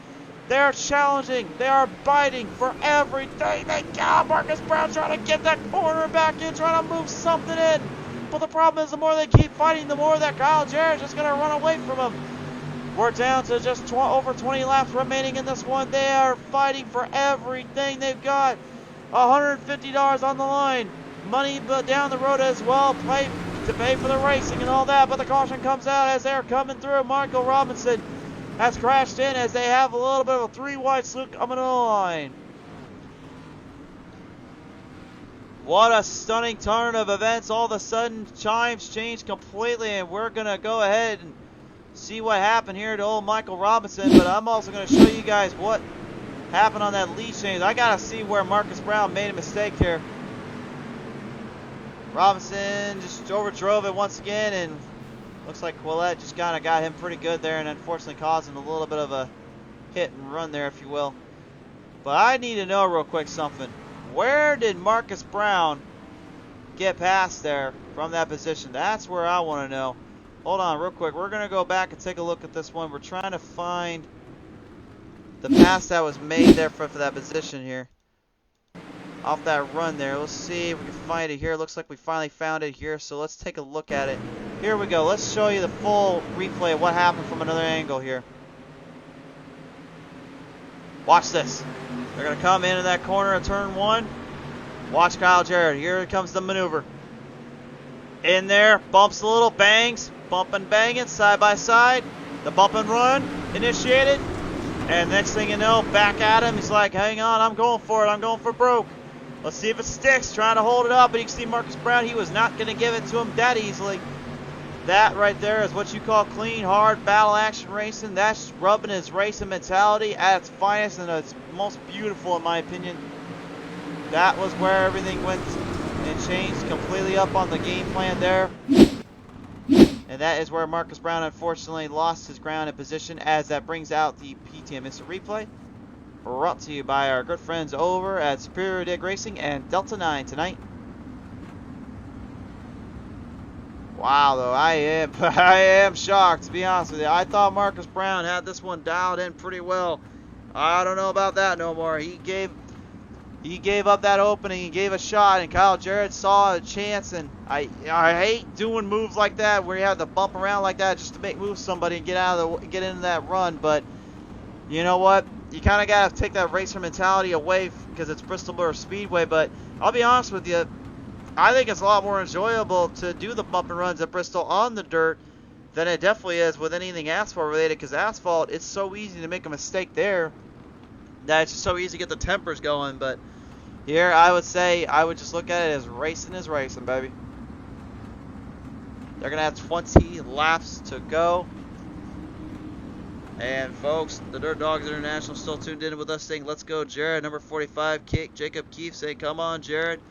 They're challenging. They are biting for everything they got. Marcus Brown trying to get that corner back in, trying to move something in. But the problem is the more they keep fighting, the more that Kyle Jarrett's just going to run away from him. We're down to just over 20 laps remaining in this one. They are fighting for everything they've got. $150 on the line. Money but down the road as well. To pay for the racing and all that. But the caution comes out as they're coming through. Michael Robinson has crashed in as they have a little bit of a 3 wide slip coming to the line. What a stunning turn of events. All of a sudden, chimes changed completely, and we're going to go ahead and see what happened here to old Michael Robinson. But I'm also going to show you guys what happened on that lead change. I got to see where Marcus Brown made a mistake here. Robinson just overdrove it once again, and looks like Quillette just kind of got him pretty good there, and unfortunately caused him a little bit of a hit and run there, if you will. But I need to know real quick something. Where did Marcus Brown get past there from that position? That's where I want to know. Hold on real quick. We're going to go back and take a look at this one. We're trying to find the pass that was made there for that position here. Off that run there. Let's see if we can find it here. Looks like we finally found it here, so let's take a look at it. Here we go. Let's show you the full replay of what happened from another angle here. Watch this. They're going to come into that corner of turn 1. Watch Kyle Jarrett. Here comes the maneuver. In there. Bumps a little. Bangs. Bump and banging. Side by side. The bump and run. Initiated. And next thing you know, back at him. He's like, hang on. I'm going for it. I'm going for broke. Let's see if it sticks. Trying to hold it up. But you can see Marcus Brown. He was not going to give it to him that easily. That right there is what you call clean, hard, battle action racing. That's rubbing his racing mentality at its finest and its most beautiful, in my opinion. That was where everything went and changed completely up on the game plan there. And that is where Marcus Brown unfortunately lost his ground and position, as that brings out the PTM Instant Replay. Brought to you by our good friends over at Superior Dig Racing and Delta 9 tonight. Wow, though, I am shocked, to be honest with you. I thought Marcus Brown had this one dialed in pretty well. I don't know about that no more. He gave he gave up that opening. He gave a shot, and Kyle Jarrett saw a chance. And I hate doing moves like that where you have to bump around like that just to move somebody and get into that run. But you know what? You kind of got to take that racer mentality away because it's Bristol or Speedway. But I'll be honest with you, I think it's a lot more enjoyable to do the bump and runs at Bristol on the dirt than it definitely is with anything asphalt related, because asphalt, it's so easy to make a mistake there that it's just so easy to get the tempers going. But here, I would say, I would just look at it as racing is racing, baby. They're going to have 20 laps to go. And folks, the Dirt Dogs International still tuned in with us saying, let's go, Jared. Number 45, Jacob Keefe saying, come on, Jared.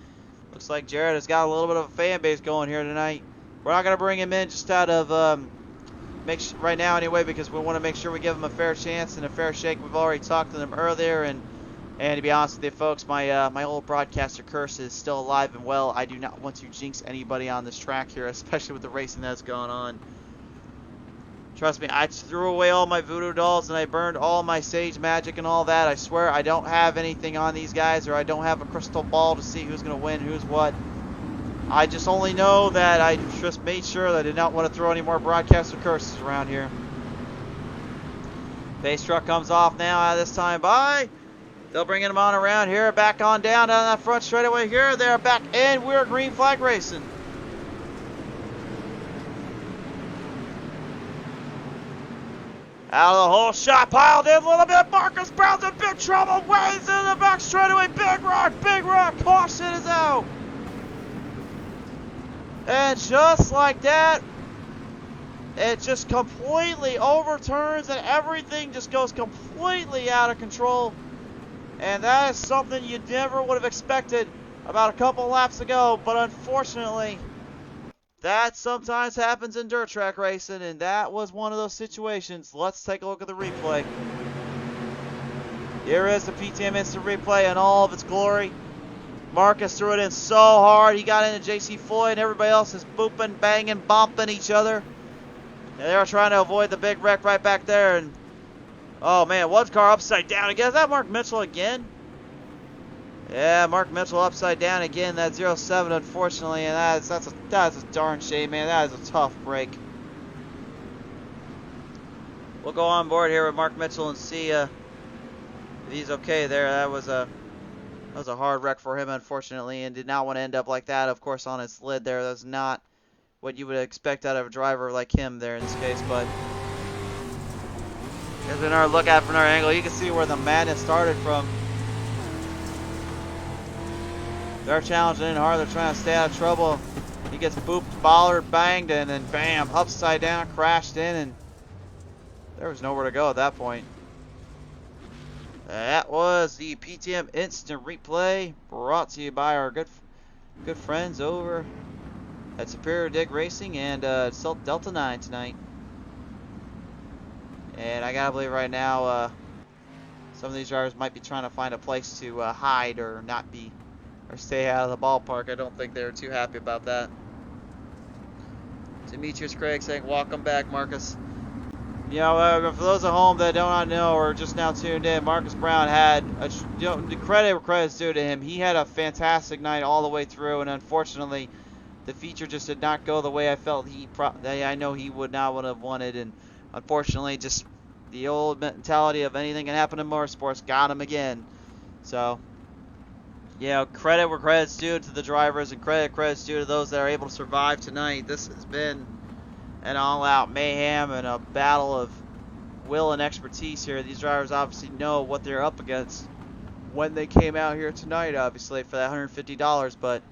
Looks like Jared has got a little bit of a fan base going here tonight. We're not going to bring him in just out of right now anyway, because we want to make sure we give him a fair chance and a fair shake. We've already talked to them earlier, and to be honest with you, folks, my old broadcaster curse is still alive and well. I do not want to jinx anybody on this track here, especially with the racing that's going on. Trust me, I threw away all my voodoo dolls and I burned all my sage magic and all that. I swear I don't have anything on these guys, or I don't have a crystal ball to see who's going to win, who's what. I just only know that I just made sure that I did not want to throw any more broadcaster curses around here. Base truck comes off now out of this time by. They'll bring him on around here, back on down that front straightaway here. They're back in. We're green flag racing. Out of the hole, shot piled in a little bit. Marcus Brown's in big trouble. Waves in the back straightaway. Big rock. Caution is out. And just like that, it just completely overturns and everything just goes completely out of control. And that is something you never would have expected about a couple laps ago. But unfortunately, that sometimes happens in dirt track racing, and that was one of those situations. Let's take a look at the replay. Here is the PTM Instant Replay in all of its glory. Marcus threw it in so hard, he got into JC Floyd, and everybody else is booping, banging, bumping each other. And they were trying to avoid the big wreck right back there. And oh man, one car upside down again. Is that Mark Mitchell again? Yeah, Mark Mitchell upside down again. That 07, unfortunately, and that's a darn shame, man. That is a tough break. We'll go on board here with Mark Mitchell and see if he's okay there. That was a hard wreck for him, unfortunately, and did not want to end up like that. Of course, on his lid there, that's not what you would expect out of a driver like him there in this case. But here's another look at from our angle. You can see where the madness started from. They're challenging in hard. They're trying to stay out of trouble. He gets booped, bollard, banged, and then bam, upside down, crashed in, and there was nowhere to go at that point. That was the PTM Instant Replay, brought to you by our good friends over at Superior Dig Racing and Delta 9 tonight. And I gotta believe right now, some of these drivers might be trying to find a place to hide or not be, or stay out of the ballpark. I don't think they're too happy about that. Demetrius Craig saying, welcome back, Marcus. You know, for those at home that do not know or just now tuned in, Marcus Brown had, the credit's due to him. He had a fantastic night all the way through, and unfortunately, the feature just did not go the way I felt I know he would not would have wanted, and unfortunately, just the old mentality of anything can happen in motorsports got him again. So, you know, credit where credit's due to the drivers, and credit's due to those that are able to survive tonight. This has been an all-out mayhem and a battle of will and expertise here. These drivers obviously know what they're up against when they came out here tonight, obviously, for that $150. But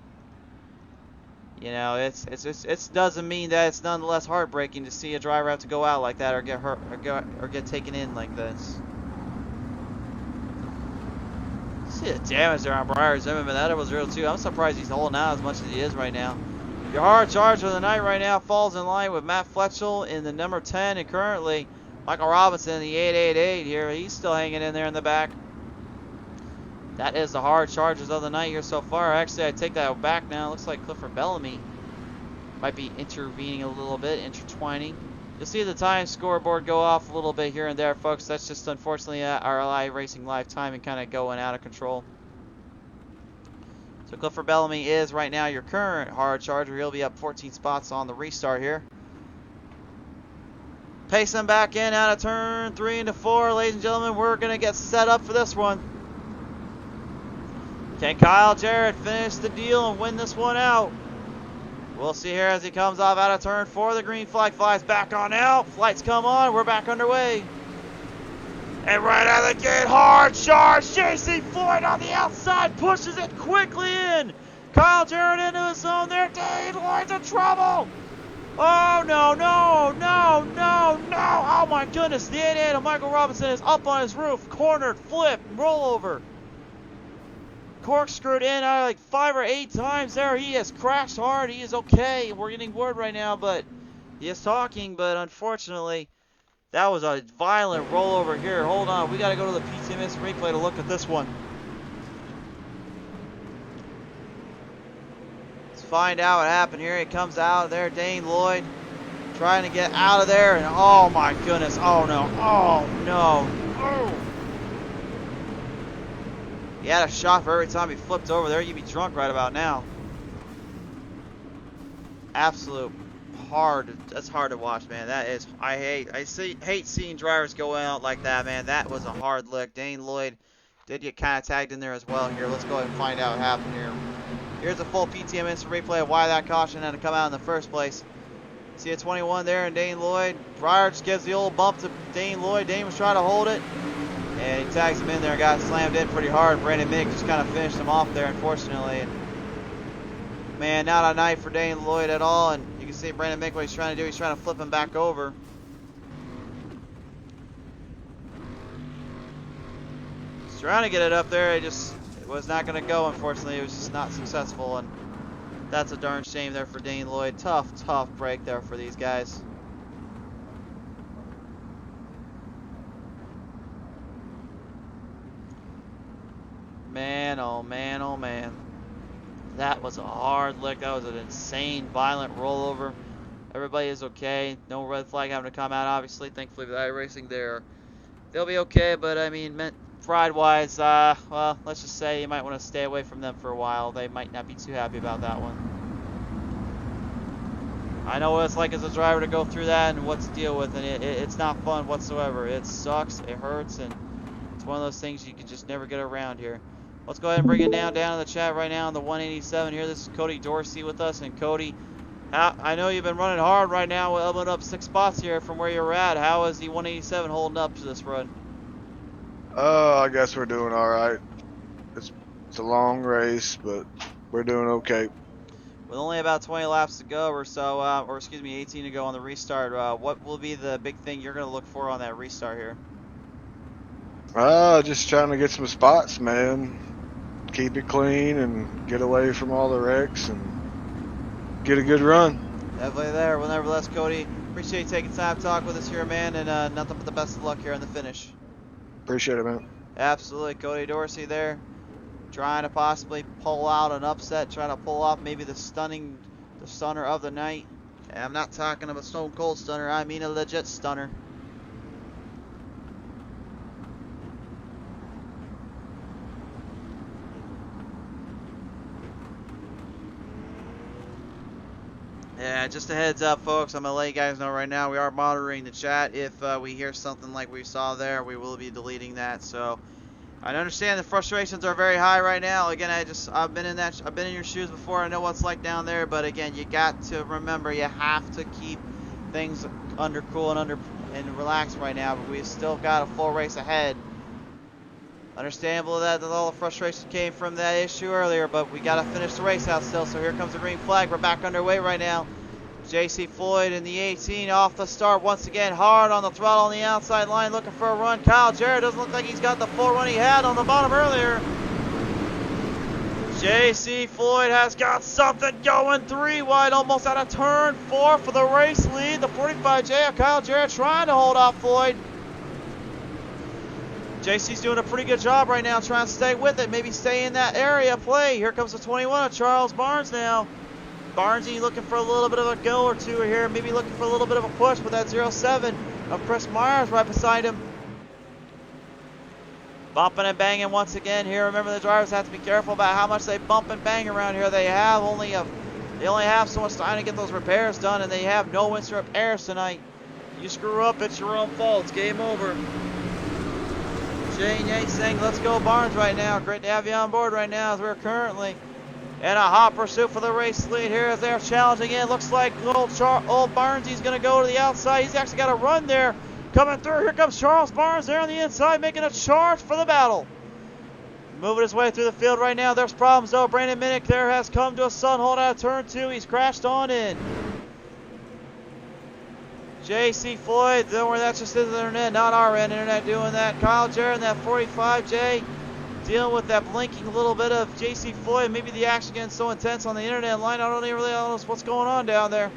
you know, it doesn't mean that it's nonetheless heartbreaking to see a driver have to go out like that or get hurt or get taken in like this. See the damage there on Briar Zimmerman. That was real too. I'm surprised he's holding out as much as he is right now. Your hard charge of the night right now falls in line with Matt Fletchel in the number 10, and currently Michael Robinson in the 888 here. He's still hanging in there in the back. That is the hard charges of the night here so far. Actually, I take that back now. It looks like Clifford Bellamy might be intervening a little bit, intertwining. You'll see the time scoreboard go off a little bit here and there, folks. That's just unfortunately our live racing live timing kind of going out of control. So Clifford Bellamy is right now your current hard charger. He'll be up 14 spots on the restart here. Pacing back in out of turn 3 into 4, ladies and gentlemen. We're going to get set up for this one. Can Kyle Jarrett finish the deal and win this one out? We'll see here as he comes off out of turn 4. The green flag flies back on out. Flights come on. We're back underway. And right out of the gate, hard charge. J.C. Floyd on the outside pushes it quickly in. Kyle Jarrett into his zone there. Dane Lloyd's in trouble. Oh, no, no, no, no, no. Oh, my goodness. The 88 of Michael Robinson is up on his roof. Cornered, flip, rollover. Corkscrewed in like 5 or 8 times there. He has crashed hard. He is okay. We're getting word right now, but he is talking. But unfortunately, that was a violent rollover here. Hold on. We got to go to the PTMS replay to look at this one. Let's find out what happened here. He comes out of there. Dane Lloyd trying to get out of there. And oh my goodness. Oh no. Oh no. Oh. He had a shot for every time he flipped over there. You'd be drunk right about now. Absolute hard. That's hard to watch, man. That is. I hate seeing drivers go out like that, man. That was a hard lick. Dane Lloyd did get kind of tagged in there as well. Here, let's go ahead and find out what happened here. Here's a full PTM instant replay of why that caution had to come out in the first place. See a 21 there, and Dane Lloyd. Breyer just gives the old bump to Dane Lloyd. Dane was trying to hold it. And he tags him in there and got slammed in pretty hard. Brandon Mick just kind of finished him off there, unfortunately. And man, not a night for Dane Lloyd at all. And you can see Brandon Mick, what he's trying to do. He's trying to flip him back over. He's trying to get it up there. It was not going to go, unfortunately. It was just not successful. And that's a darn shame there for Dane Lloyd. Tough break there for these guys. Man, oh man, oh man. That was a hard lick. That was an insane, violent rollover. Everybody is okay. No red flag having to come out, obviously. Thankfully, with iRacing, they'll be okay. But, I mean, ride-wise, well, let's just say you might want to stay away from them for a while. They might not be too happy about that one. I know what it's like as a driver to go through that and what to deal with, and it's not fun whatsoever. It sucks, it hurts, and it's one of those things you can just never get around here. Let's go ahead and bring it down in the chat right now on the 187 here. This is Cody Dorsey with us. And Cody, I know you've been running hard right now. We're elbowing up 6 spots here from where you're at. How is the 187 holding up to this run? I guess we're doing all right. It's a long race, but we're doing okay. With only about 20 laps to go or so, or excuse me, 18 to go on the restart, what will be the big thing you're going to look for on that restart here? Just trying to get some spots, man. Keep it clean and get away from all the wrecks and get a good run. Definitely there. Well, nevertheless, Cody, appreciate you taking time to talk with us here, man, and nothing but the best of luck here on the finish. Appreciate it, man. Absolutely. Cody Dorsey there, trying to possibly pull out an upset, trying to pull off maybe the stunner of the night. And I'm not talking about Stone Cold stunner, I mean a legit stunner. Yeah, just a heads up, folks. I'm going to let you guys know right now. We are monitoring the chat. If we hear something like we saw there, we will be deleting that. So I understand the frustrations are very high right now. Again, I've been in your shoes before. I know what it's like down there. But again, you got to remember, you have to keep things under cool and relaxed right now. But we've still got a full race ahead. Understandable that all the frustration came from that issue earlier, but we got to finish the race out still. So here comes the green flag. We're back underway right now. J.C. Floyd in the 18 off the start once again, hard on the throttle on the outside line, looking for a run. Kyle Jarrett doesn't look like he's got the full run he had on the bottom earlier. J.C. Floyd has got something going, 3 wide, almost out of turn 4 for the race lead. The 45J of Kyle Jarrett trying to hold off Floyd. JC's doing a pretty good job right now trying to stay with it. Maybe stay in that area play. Here comes the 21 of Charles Barnes now. Barnesy looking for a little bit of a go or two here. Maybe looking for a little bit of a push with that 07 of Chris Myers right beside him. Bumping and banging once again here. Remember, the drivers have to be careful about how much they bump and bang around here. They only have so much time to get those repairs done, and they have no windswept airs tonight. You screw up, it's your own fault. It's game over. Shane Yates saying, let's go Barnes right now. Great to have you on board right now as we're currently in a hot pursuit for the race lead here as they're challenging in. Looks like old Barnes, he's going to go to the outside. He's actually got a run there coming through. Here comes Charles Barnes there on the inside making a charge for the battle. Moving his way through the field right now. There's problems though. Brandon Minnick there has come to a sudden hold out of turn 2. He's crashed on in. JC Floyd, don't worry, that's just his internet, not our end internet doing that. Kyle Jarrett in that 45J dealing with that blinking little bit of JC Floyd. Maybe the action getting so intense on the internet line. I don't even really know what's going on down there.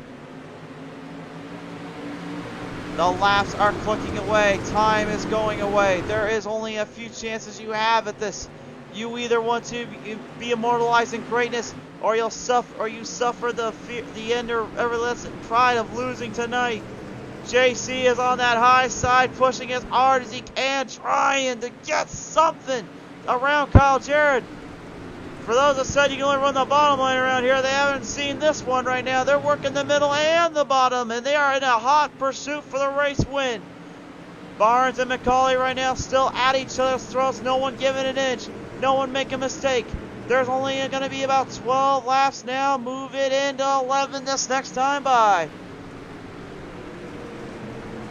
The laps are clicking away. Time is going away. There is only a few chances you have at this. You either want to be immortalized in greatness, or you suffer the end or everlasting pride of losing tonight. JC is on that high side, pushing as hard as he can, trying to get something around Kyle Jarrett. For those that said you can only run the bottom line around here, they haven't seen this one right now. They're working the middle and the bottom, and they are in a hot pursuit for the race win. Barnes and McCauley right now still at each other's throats. No one giving an inch. No one make a mistake. There's only going to be about 12 laps now. Move it into 11 this next time by.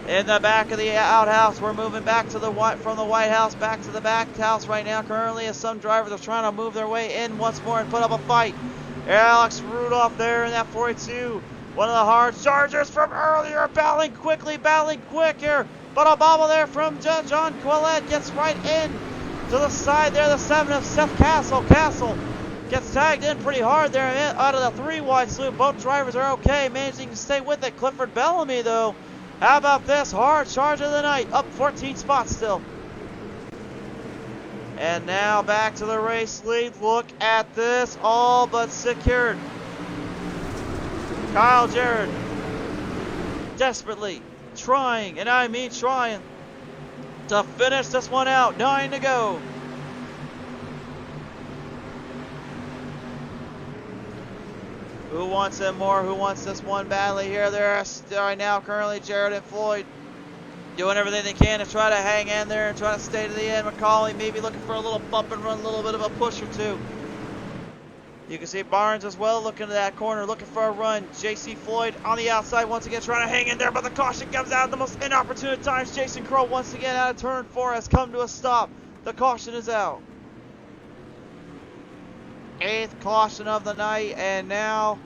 In the back of the outhouse, we're moving back to from the White House back to the back house right now. Currently, as some drivers are trying to move their way in once more and put up a fight. Alex Rudolph there in that 42. One of the hard chargers from earlier, battling quick here. But a bobble there from John Quillette gets right in to the side there. The 7 of Seth Castle. Castle gets tagged in pretty hard there out of the 3 wide sloop. Both drivers are okay, managing to stay with it. Clifford Bellamy, though. How about this? Hard charge of the night. Up 14 spots still. And now back to the race lead. Look at this. All but secured. Kyle Jarrett desperately trying, and I mean trying, to finish this one out. 9 to go. Who wants it more? Who wants this one badly here? There right now, currently Jarrett and Floyd doing everything they can to try to hang in there and try to stay to the end. McCauley maybe looking for a little bump and run, a little bit of a push or two. You can see Barnes as well looking to that corner, looking for a run. JC Floyd on the outside once again trying to hang in there, but the caution comes out at the most inopportune times. Jason Crow once again out of turn 4 has come to a stop. The caution is out. 8th caution of the night, and now,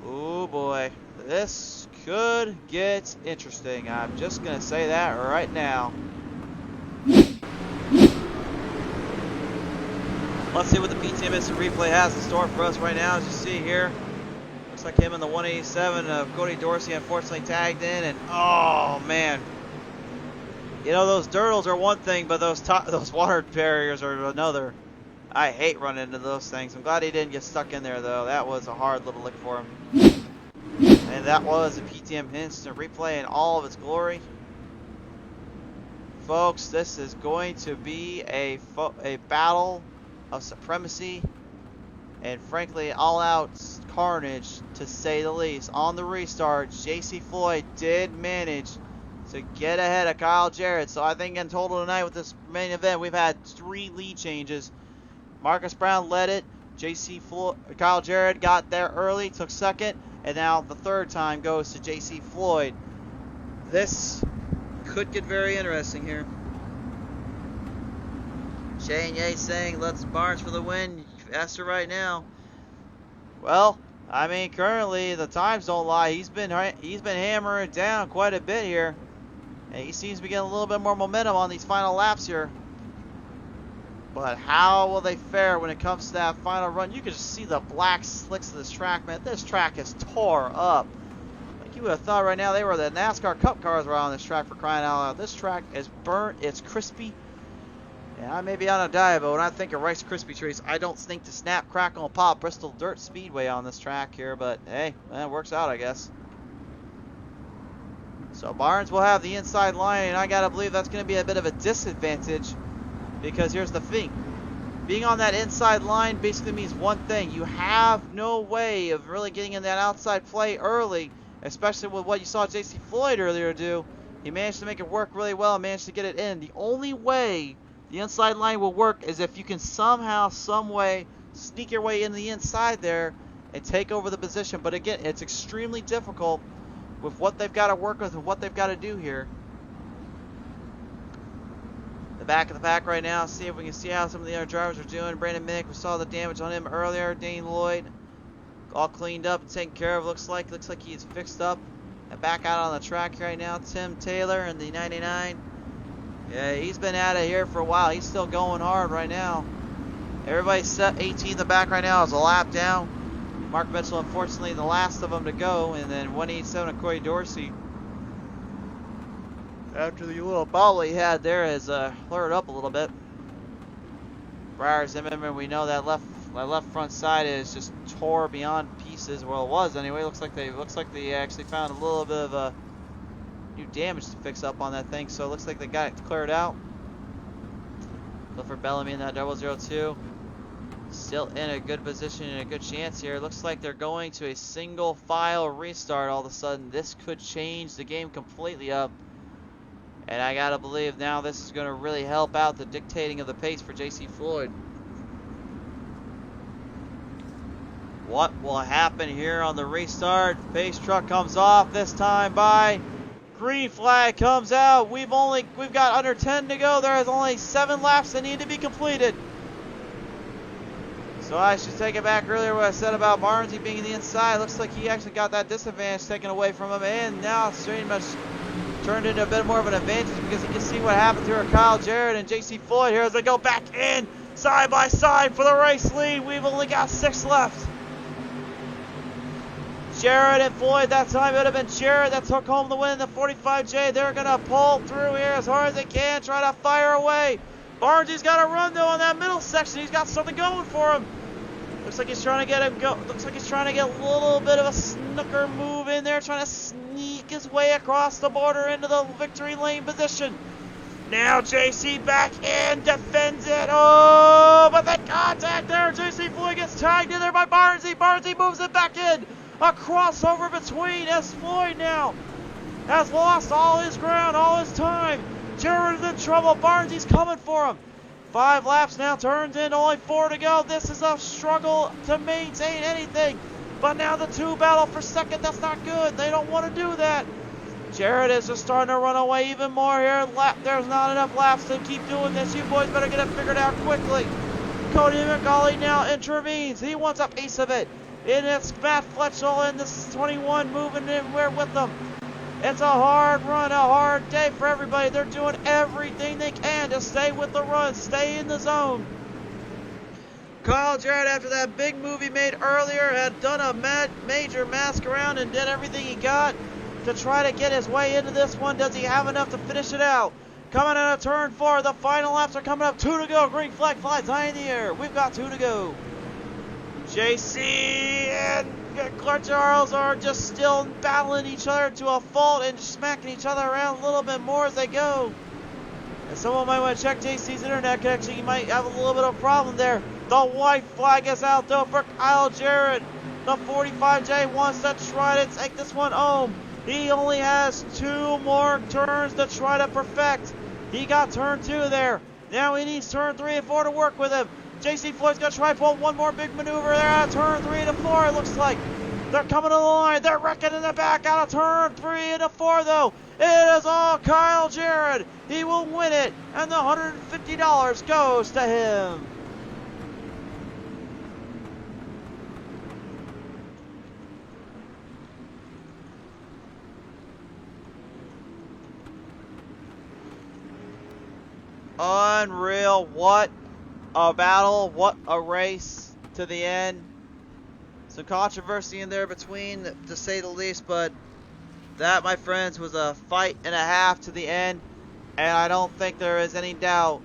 oh boy, this could get interesting. I'm just going to say that right now. Let's see what the PTM Instant Replay has in store for us right now. As you see here, looks like him in the 187 of Cody Dorsey unfortunately tagged in, and oh man, you know, those dirtles are one thing, but those water barriers are another. I hate running into those things. I'm glad he didn't get stuck in there though. That was a hard little lick for him. And that was a PTM Instant Replay in all of its glory. Folks, this is going to be a battle of supremacy and frankly all-out carnage, to say the least. On the restart, JC Floyd did manage to get ahead of Kyle Jarrett. So I think in total tonight with this main event, we've had 3 lead changes. Marcus Brown led it. Kyle Jarrett got there early, took second, and now the 3rd time goes to JC Floyd. This could get very interesting here. Shane Yates saying, let's Barnes for the win. Faster right now. Well, I mean, currently the times don't lie. He's been hammering down quite a bit here, and he seems to be getting a little bit more momentum on these final laps here. But how will they fare when it comes to that final run? You can just see the black slicks of this track, man. This track is tore up. Like you would have thought right now they were the NASCAR Cup cars were on this track, for crying out loud. This track is burnt. It's crispy. Yeah, I may be on a diet, but when I think of Rice Krispie treats, I don't think to snap, crackle, and pop Bristol Dirt Speedway on this track here. But hey, it works out, I guess. So Barnes will have the inside line, and I gotta believe that's going to be a bit of a disadvantage Because here's the thing. Being on that inside line basically means one thing. You have no way of really getting in that outside play early, especially with what you saw J.C. Floyd earlier do. He managed to make it work really well and managed to get it in. The only way the inside line will work is if you can somehow, some way, sneak your way in the inside there and take over the position. But again, it's extremely difficult with what they've got to work with and what they've got to do here. The back of the pack right now, see if we can see how some of the other drivers are doing. Brandon Minnick, we saw the damage on him earlier. Dane Lloyd, all cleaned up and taken care of, looks like he's fixed up and back out on the track right now. Tim Taylor in the 99. Yeah, he's been at it here for a while. He's still going hard right now. Everybody's set 18 in the back right now is a lap down. Mark Mitchell, unfortunately, the last of them to go, and then 187 of Corey Dorsey. After the little bobble he had there has flared up a little bit. Briar Zimmerman, we know that left front side is just tore beyond pieces. Well, it was anyway. Looks like they actually found a little bit of new damage to fix up on that thing. So it looks like they got it cleared out. Clifford Bellamy in that 002. Still in a good position and a good chance here. Looks like they're going to a single file restart all of a sudden. This could change the game completely up. And I gotta believe now this is gonna really help out the dictating of the pace for J.C. Floyd. What will happen here on the restart? Pace truck comes off this time by. Green flag comes out. We've got under 10 to go. There is only 7 laps that need to be completed. So I should take it back earlier what I said about Barnesy being in the inside. Looks like he actually got that disadvantage taken away from him, and now it's pretty much turned into a bit more of an advantage because you can see what happened here with Kyle Jarrett and J.C. Floyd here as they go back in side by side for the race lead. We've only got 6 left. Jarrett and Floyd, that time it would have been Jarrett that took home the win in the 45J. They're going to pull through here as hard as they can, try to fire away. Barnesy's got to run though on that middle section. He's got something going for him. Looks like he's trying to get him go. Looks like he's trying to get a little bit of a snooker move in there, trying to sneak his way across the border into the victory lane position. Now JC back in, defends it. Oh, but the contact there. JC Floyd gets tagged in there by Barnesy. Barnesy moves it back in. A crossover between as Floyd now has lost all his ground, all his time. Jared is in trouble. Barnesy's coming for him. 5 laps now, turns in, only 4 to go. This is a struggle to maintain anything. But now the 2 battle for second. That's not good. They don't want to do that. Jared is just starting to run away even more here. There's not enough laps to keep doing this. You boys better get it figured out quickly. Cody McCauley now intervenes. He wants a piece of it. And it's Matt Fletchell and this 21 moving in with them. It's a hard run, a hard day for everybody. They're doing everything they can to stay with the run, stay in the zone. Kyle Jarrett, after that big move he made earlier, had done a major mask around and did everything he got to try to get his way into this one. Does he have enough to finish it out? Coming out of turn 4, the final laps are coming up. 2 to go. Green flag flies high in the air. We've got 2 to go. JC and Clark Charles are just still battling each other to a fault and smacking each other around a little bit more as they go. And someone might want to check JC's internet connection. He might have a little bit of a problem there. The white flag is out though for Kyle Jarrett. The 45J wants to try to take this one home. He only has 2 more turns to try to perfect. He got turn 2 there. Now he needs turn 3 and 4 to work with him. J.C. Floyd's going to try to pull one more big maneuver there out of turn 3 to 4, it looks like. They're coming to the line. They're wrecking in the back out of turn 3 into 4, though. It is all Kyle Jarrett. He will win it, and the $150 goes to him. Unreal. What a battle. What a race to the end. Some controversy in there between, to say the least, but that, my friends, was a fight and a half to the end, and I don't think there is any doubt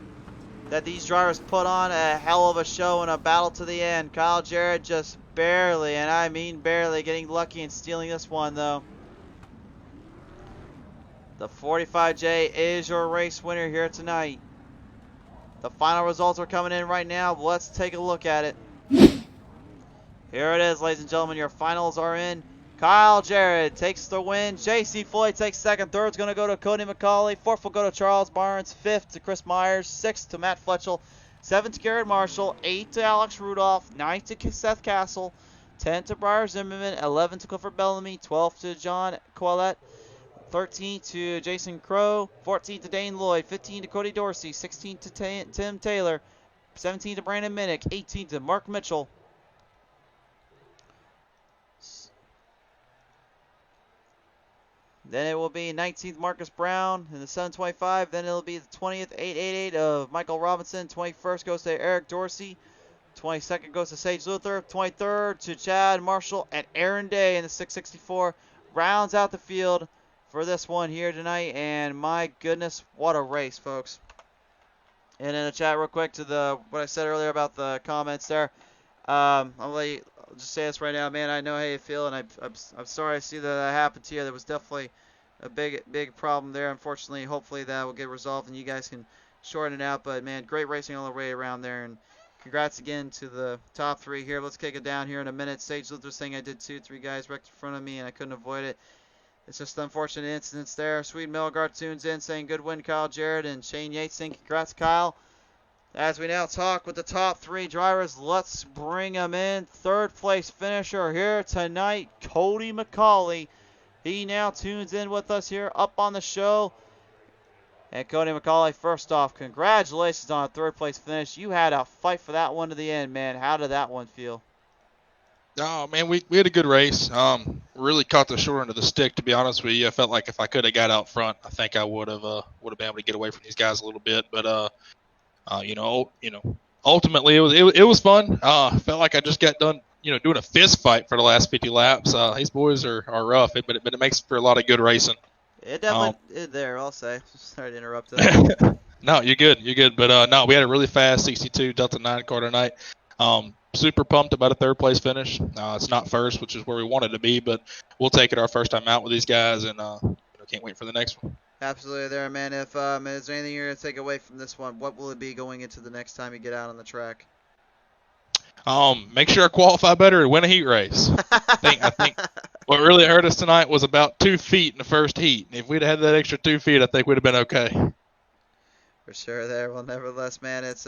that these drivers put on a hell of a show and a battle to the end. Kyle Jarrett just barely, and I mean barely, getting lucky and stealing this one, though. The 45J is your race winner here tonight. The final results are coming in right now. Let's take a look at it. Here it is, ladies and gentlemen. Your finals are in. Kyle Jarrett takes the win. J.C. Floyd takes second. Third's going to go to Cody McCauley. Fourth will go to Charles Barnes. Fifth to Chris Myers. Sixth to Matt Fletchell. Seventh to Garrett Marshall. Eighth to Alex Rudolph. Ninth to Seth Castle. 10th to Briar Zimmerman. 11th to Clifford Bellamy. 12th to John Collette. 13th to Jason Crow. 14th to Dane Lloyd. 15th to Cody Dorsey. 16th to Tim Taylor. 17th to Brandon Minnick. 18th to Mark Mitchell. Then it will be 19th Marcus Brown in the 725. Then it'll be the 20th 888 of Michael Robinson. 21st goes to Eric Dorsey. 22nd goes to Sage Luther. 23rd to Chad Marshall and Aaron Day in the 664. Rounds out the field for this one here tonight. And my goodness, what a race, folks. And in the chat real quick to what I said earlier about the comments there. I'll just say this right now, man. I know how you feel, and I'm sorry to see that happened to you. There was definitely a big problem there. Unfortunately, hopefully that will get resolved and you guys can shorten it out. But man, great racing all the way around there, and congrats again to the top three here. Let's kick it down here in a minute. Sage Luther saying I did too. 3 guys wrecked in front of me and I couldn't avoid it. It's just unfortunate incidents there. Sweet Melgard tunes in saying good win, Kyle Jarrett, and Shane Yates saying congrats, Kyle. As we now talk with the top 3 drivers, let's bring them in. Third place finisher here tonight, Cody McCauley. He now tunes in with us here up on the show. And Cody McCauley, first off, congratulations on a third place finish. You had a fight for that one to the end, man. How did that one feel? Oh man, we had a good race. Really caught the short end of the stick, to be honest with you. I felt like if I could have got out front, I think I would have been able to get away from these guys a little bit. But ultimately it was fun. Felt like I just got done, doing a fist fight for the last 50 laps. These boys are rough, but it makes for a lot of good racing. It definitely did there, I'll say. Sorry to interrupt that. No, you're good. But no, we had a really fast 62 Delta 9 car tonight. Super pumped about a third place finish. It's not first, which is where we wanted to be, but we'll take it our first time out with these guys, and can't wait for the next one. Absolutely there, man. If is there anything you're going to take away from this one, what will it be going into the next time you get out on the track? Make sure I qualify better and win a heat race. I think what really hurt us tonight was about 2 feet in the first heat. If we'd had that extra 2 feet, I think we'd have been okay. For sure there. Well, nevertheless, man, it's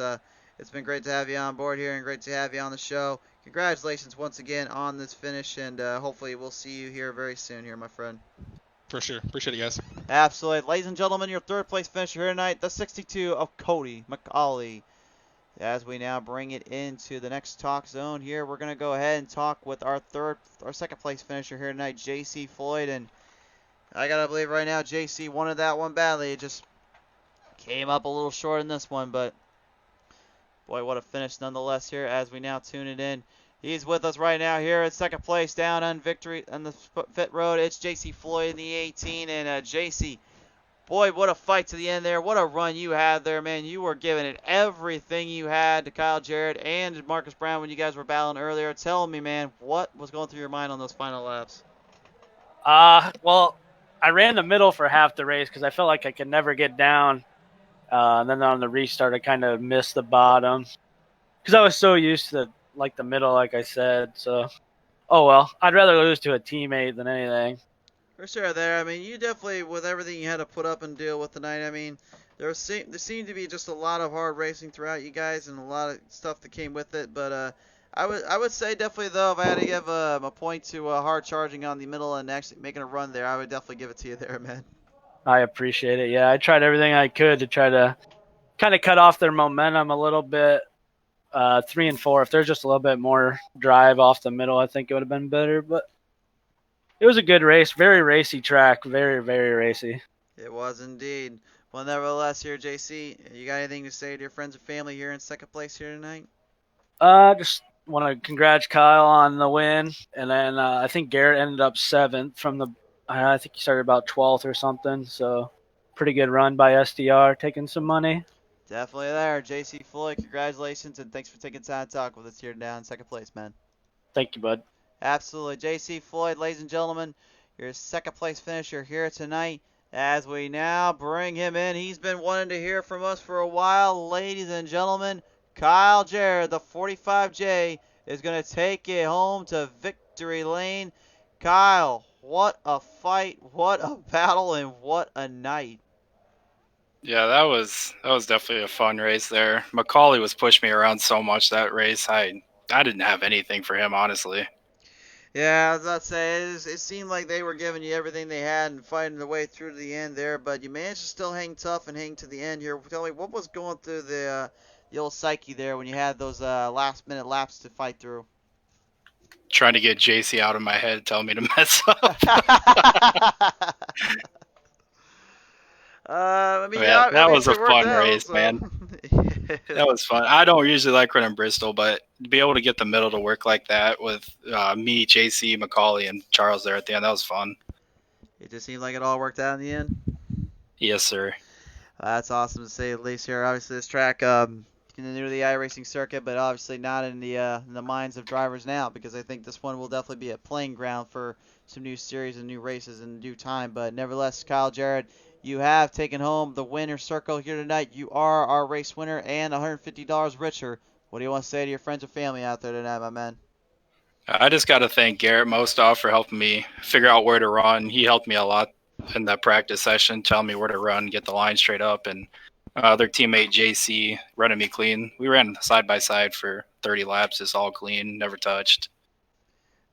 been great to have you on board here and great to have you on the show. Congratulations once again on this finish, and hopefully we'll see you here very soon here, my friend. For sure. Appreciate it, guys. Absolutely. Ladies and gentlemen, your third place finisher here tonight, the 62 of Cody McCauley. As we now bring it into the next talk zone here, we're going to go ahead and talk with our second place finisher here tonight, J.C. Floyd. And I got to believe right now J.C. wanted that one badly. It just came up a little short in this one, but boy, what a finish nonetheless here as we now tune it in. He's with us right now here at second place down on victory on the pit road. It's J.C. Floyd in the 18, and J.C., boy, what a fight to the end there. What a run you had there, man. You were giving it everything you had to Kyle Jarrett and Marcus Brown when you guys were battling earlier. Tell me, man, what was going through your mind on those final laps? Well, I ran the middle for half the race because I felt like I could never get down. And then on the restart, I kind of missed the bottom because I was so used to the middle, like I said. So, oh well, I'd rather lose to a teammate than anything. For sure there. I mean, you definitely, with everything you had to put up and deal with tonight, I mean, there seemed to be just a lot of hard racing throughout you guys and a lot of stuff that came with it. But I would say definitely, though, if I had to give a point to hard charging on the middle and actually making a run there, I would definitely give it to you there, man. I appreciate it. Yeah, I tried everything I could to try to kind of cut off their momentum a little bit. 3 and 4, if there's just a little bit more drive off the middle, I think it would have been better. But it was a good race. Very racy track. Very, very racy. It was indeed. Well, nevertheless, here, JC, you got anything to say to your friends and family here in second place here tonight? Just want to congratulate Kyle on the win. And then I think Garrett ended up 7th from I think he started about 12th or something. So pretty good run by SDR, taking some money. Definitely there. J.C. Floyd, congratulations, and thanks for taking time to talk with us here down in second place, man. Thank you, bud. Absolutely. J.C. Floyd, ladies and gentlemen, your second place finisher here tonight. as we now bring him in. He's been wanting to hear from us for a while. Ladies and gentlemen, Kyle Jarrett, the 45J, is going to take it home to victory lane. Kyle, what a fight, what a battle, and what a night. Yeah, that was definitely a fun race there. Macaulay was pushing me around so much that race. I didn't have anything for him, honestly. Yeah, I was about to say, it seemed like they were giving you everything they had and fighting their way through to the end there, but you managed to still hang tough and hang to the end here. Tell me, what was going through the old psyche there when you had those last-minute laps to fight through? Trying to get JC out of my head, telling me to mess up. I mean, that was a fun out, race, so. man. That was fun. I don't usually like running Bristol, but to be able to get the middle to work like that with me, JC, Macaulay, and Charles there at the end, that was fun. It just seemed like it all worked out in the end? Yes, sir. That's awesome to say at least here. Obviously, this track new to the iRacing circuit, but obviously not in the minds of drivers now, because I think this one will definitely be a playing ground for some new series and new races in due time. But nevertheless, Kyle Jarrett, you have taken home the winner circle here tonight. You are our race winner and $150 richer. What do you want to say to your friends and family out there tonight, my man? I just got to thank Garrett Mostoff for helping me figure out where to run. He helped me a lot in that practice session, telling me where to run, get the line straight up, and their teammate JC running me clean. We ran side by side for 30 laps, just all clean, never touched.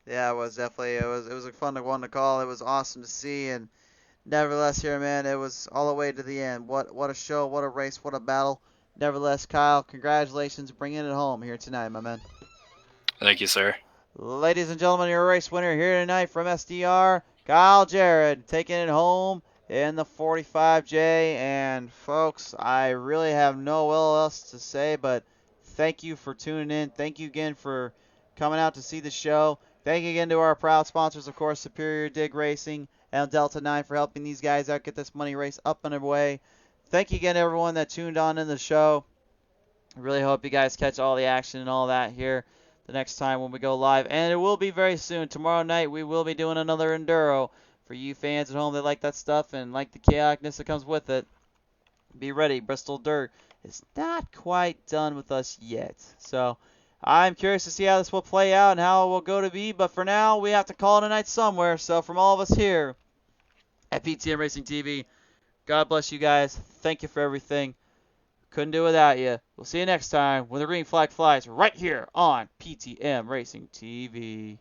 Yeah, it was definitely it was a fun one to call. It was awesome to see, and nevertheless, here, man, it was all the way to the end. What a show, what a race, what a battle. Nevertheless, Kyle, congratulations, bringing it home here tonight, my man. Thank you, sir. Ladies and gentlemen, your race winner here tonight from SDR, Kyle Jarrett, taking it home in the 45J. And folks, I really have no else to say, but thank you for tuning in. Thank you again for coming out to see the show. Thank you again to our proud sponsors, of course, Superior Dig Racing and Delta 9 for helping these guys out get this money race up and away. Thank you again to everyone that tuned on in the show. I really hope you guys catch all the action and all that here the next time when we go live. And it will be very soon. Tomorrow night we will be doing another Enduro. For you fans at home that like that stuff and like the chaoticness that comes with it, be ready. Bristol Dirt is not quite done with us yet. So I'm curious to see how this will play out and how it will go to be. But for now, we have to call it a night somewhere. So from all of us here at PTM Racing TV, God bless you guys. Thank you for everything. Couldn't do it without you. We'll see you next time when the green flag flies right here on PTM Racing TV.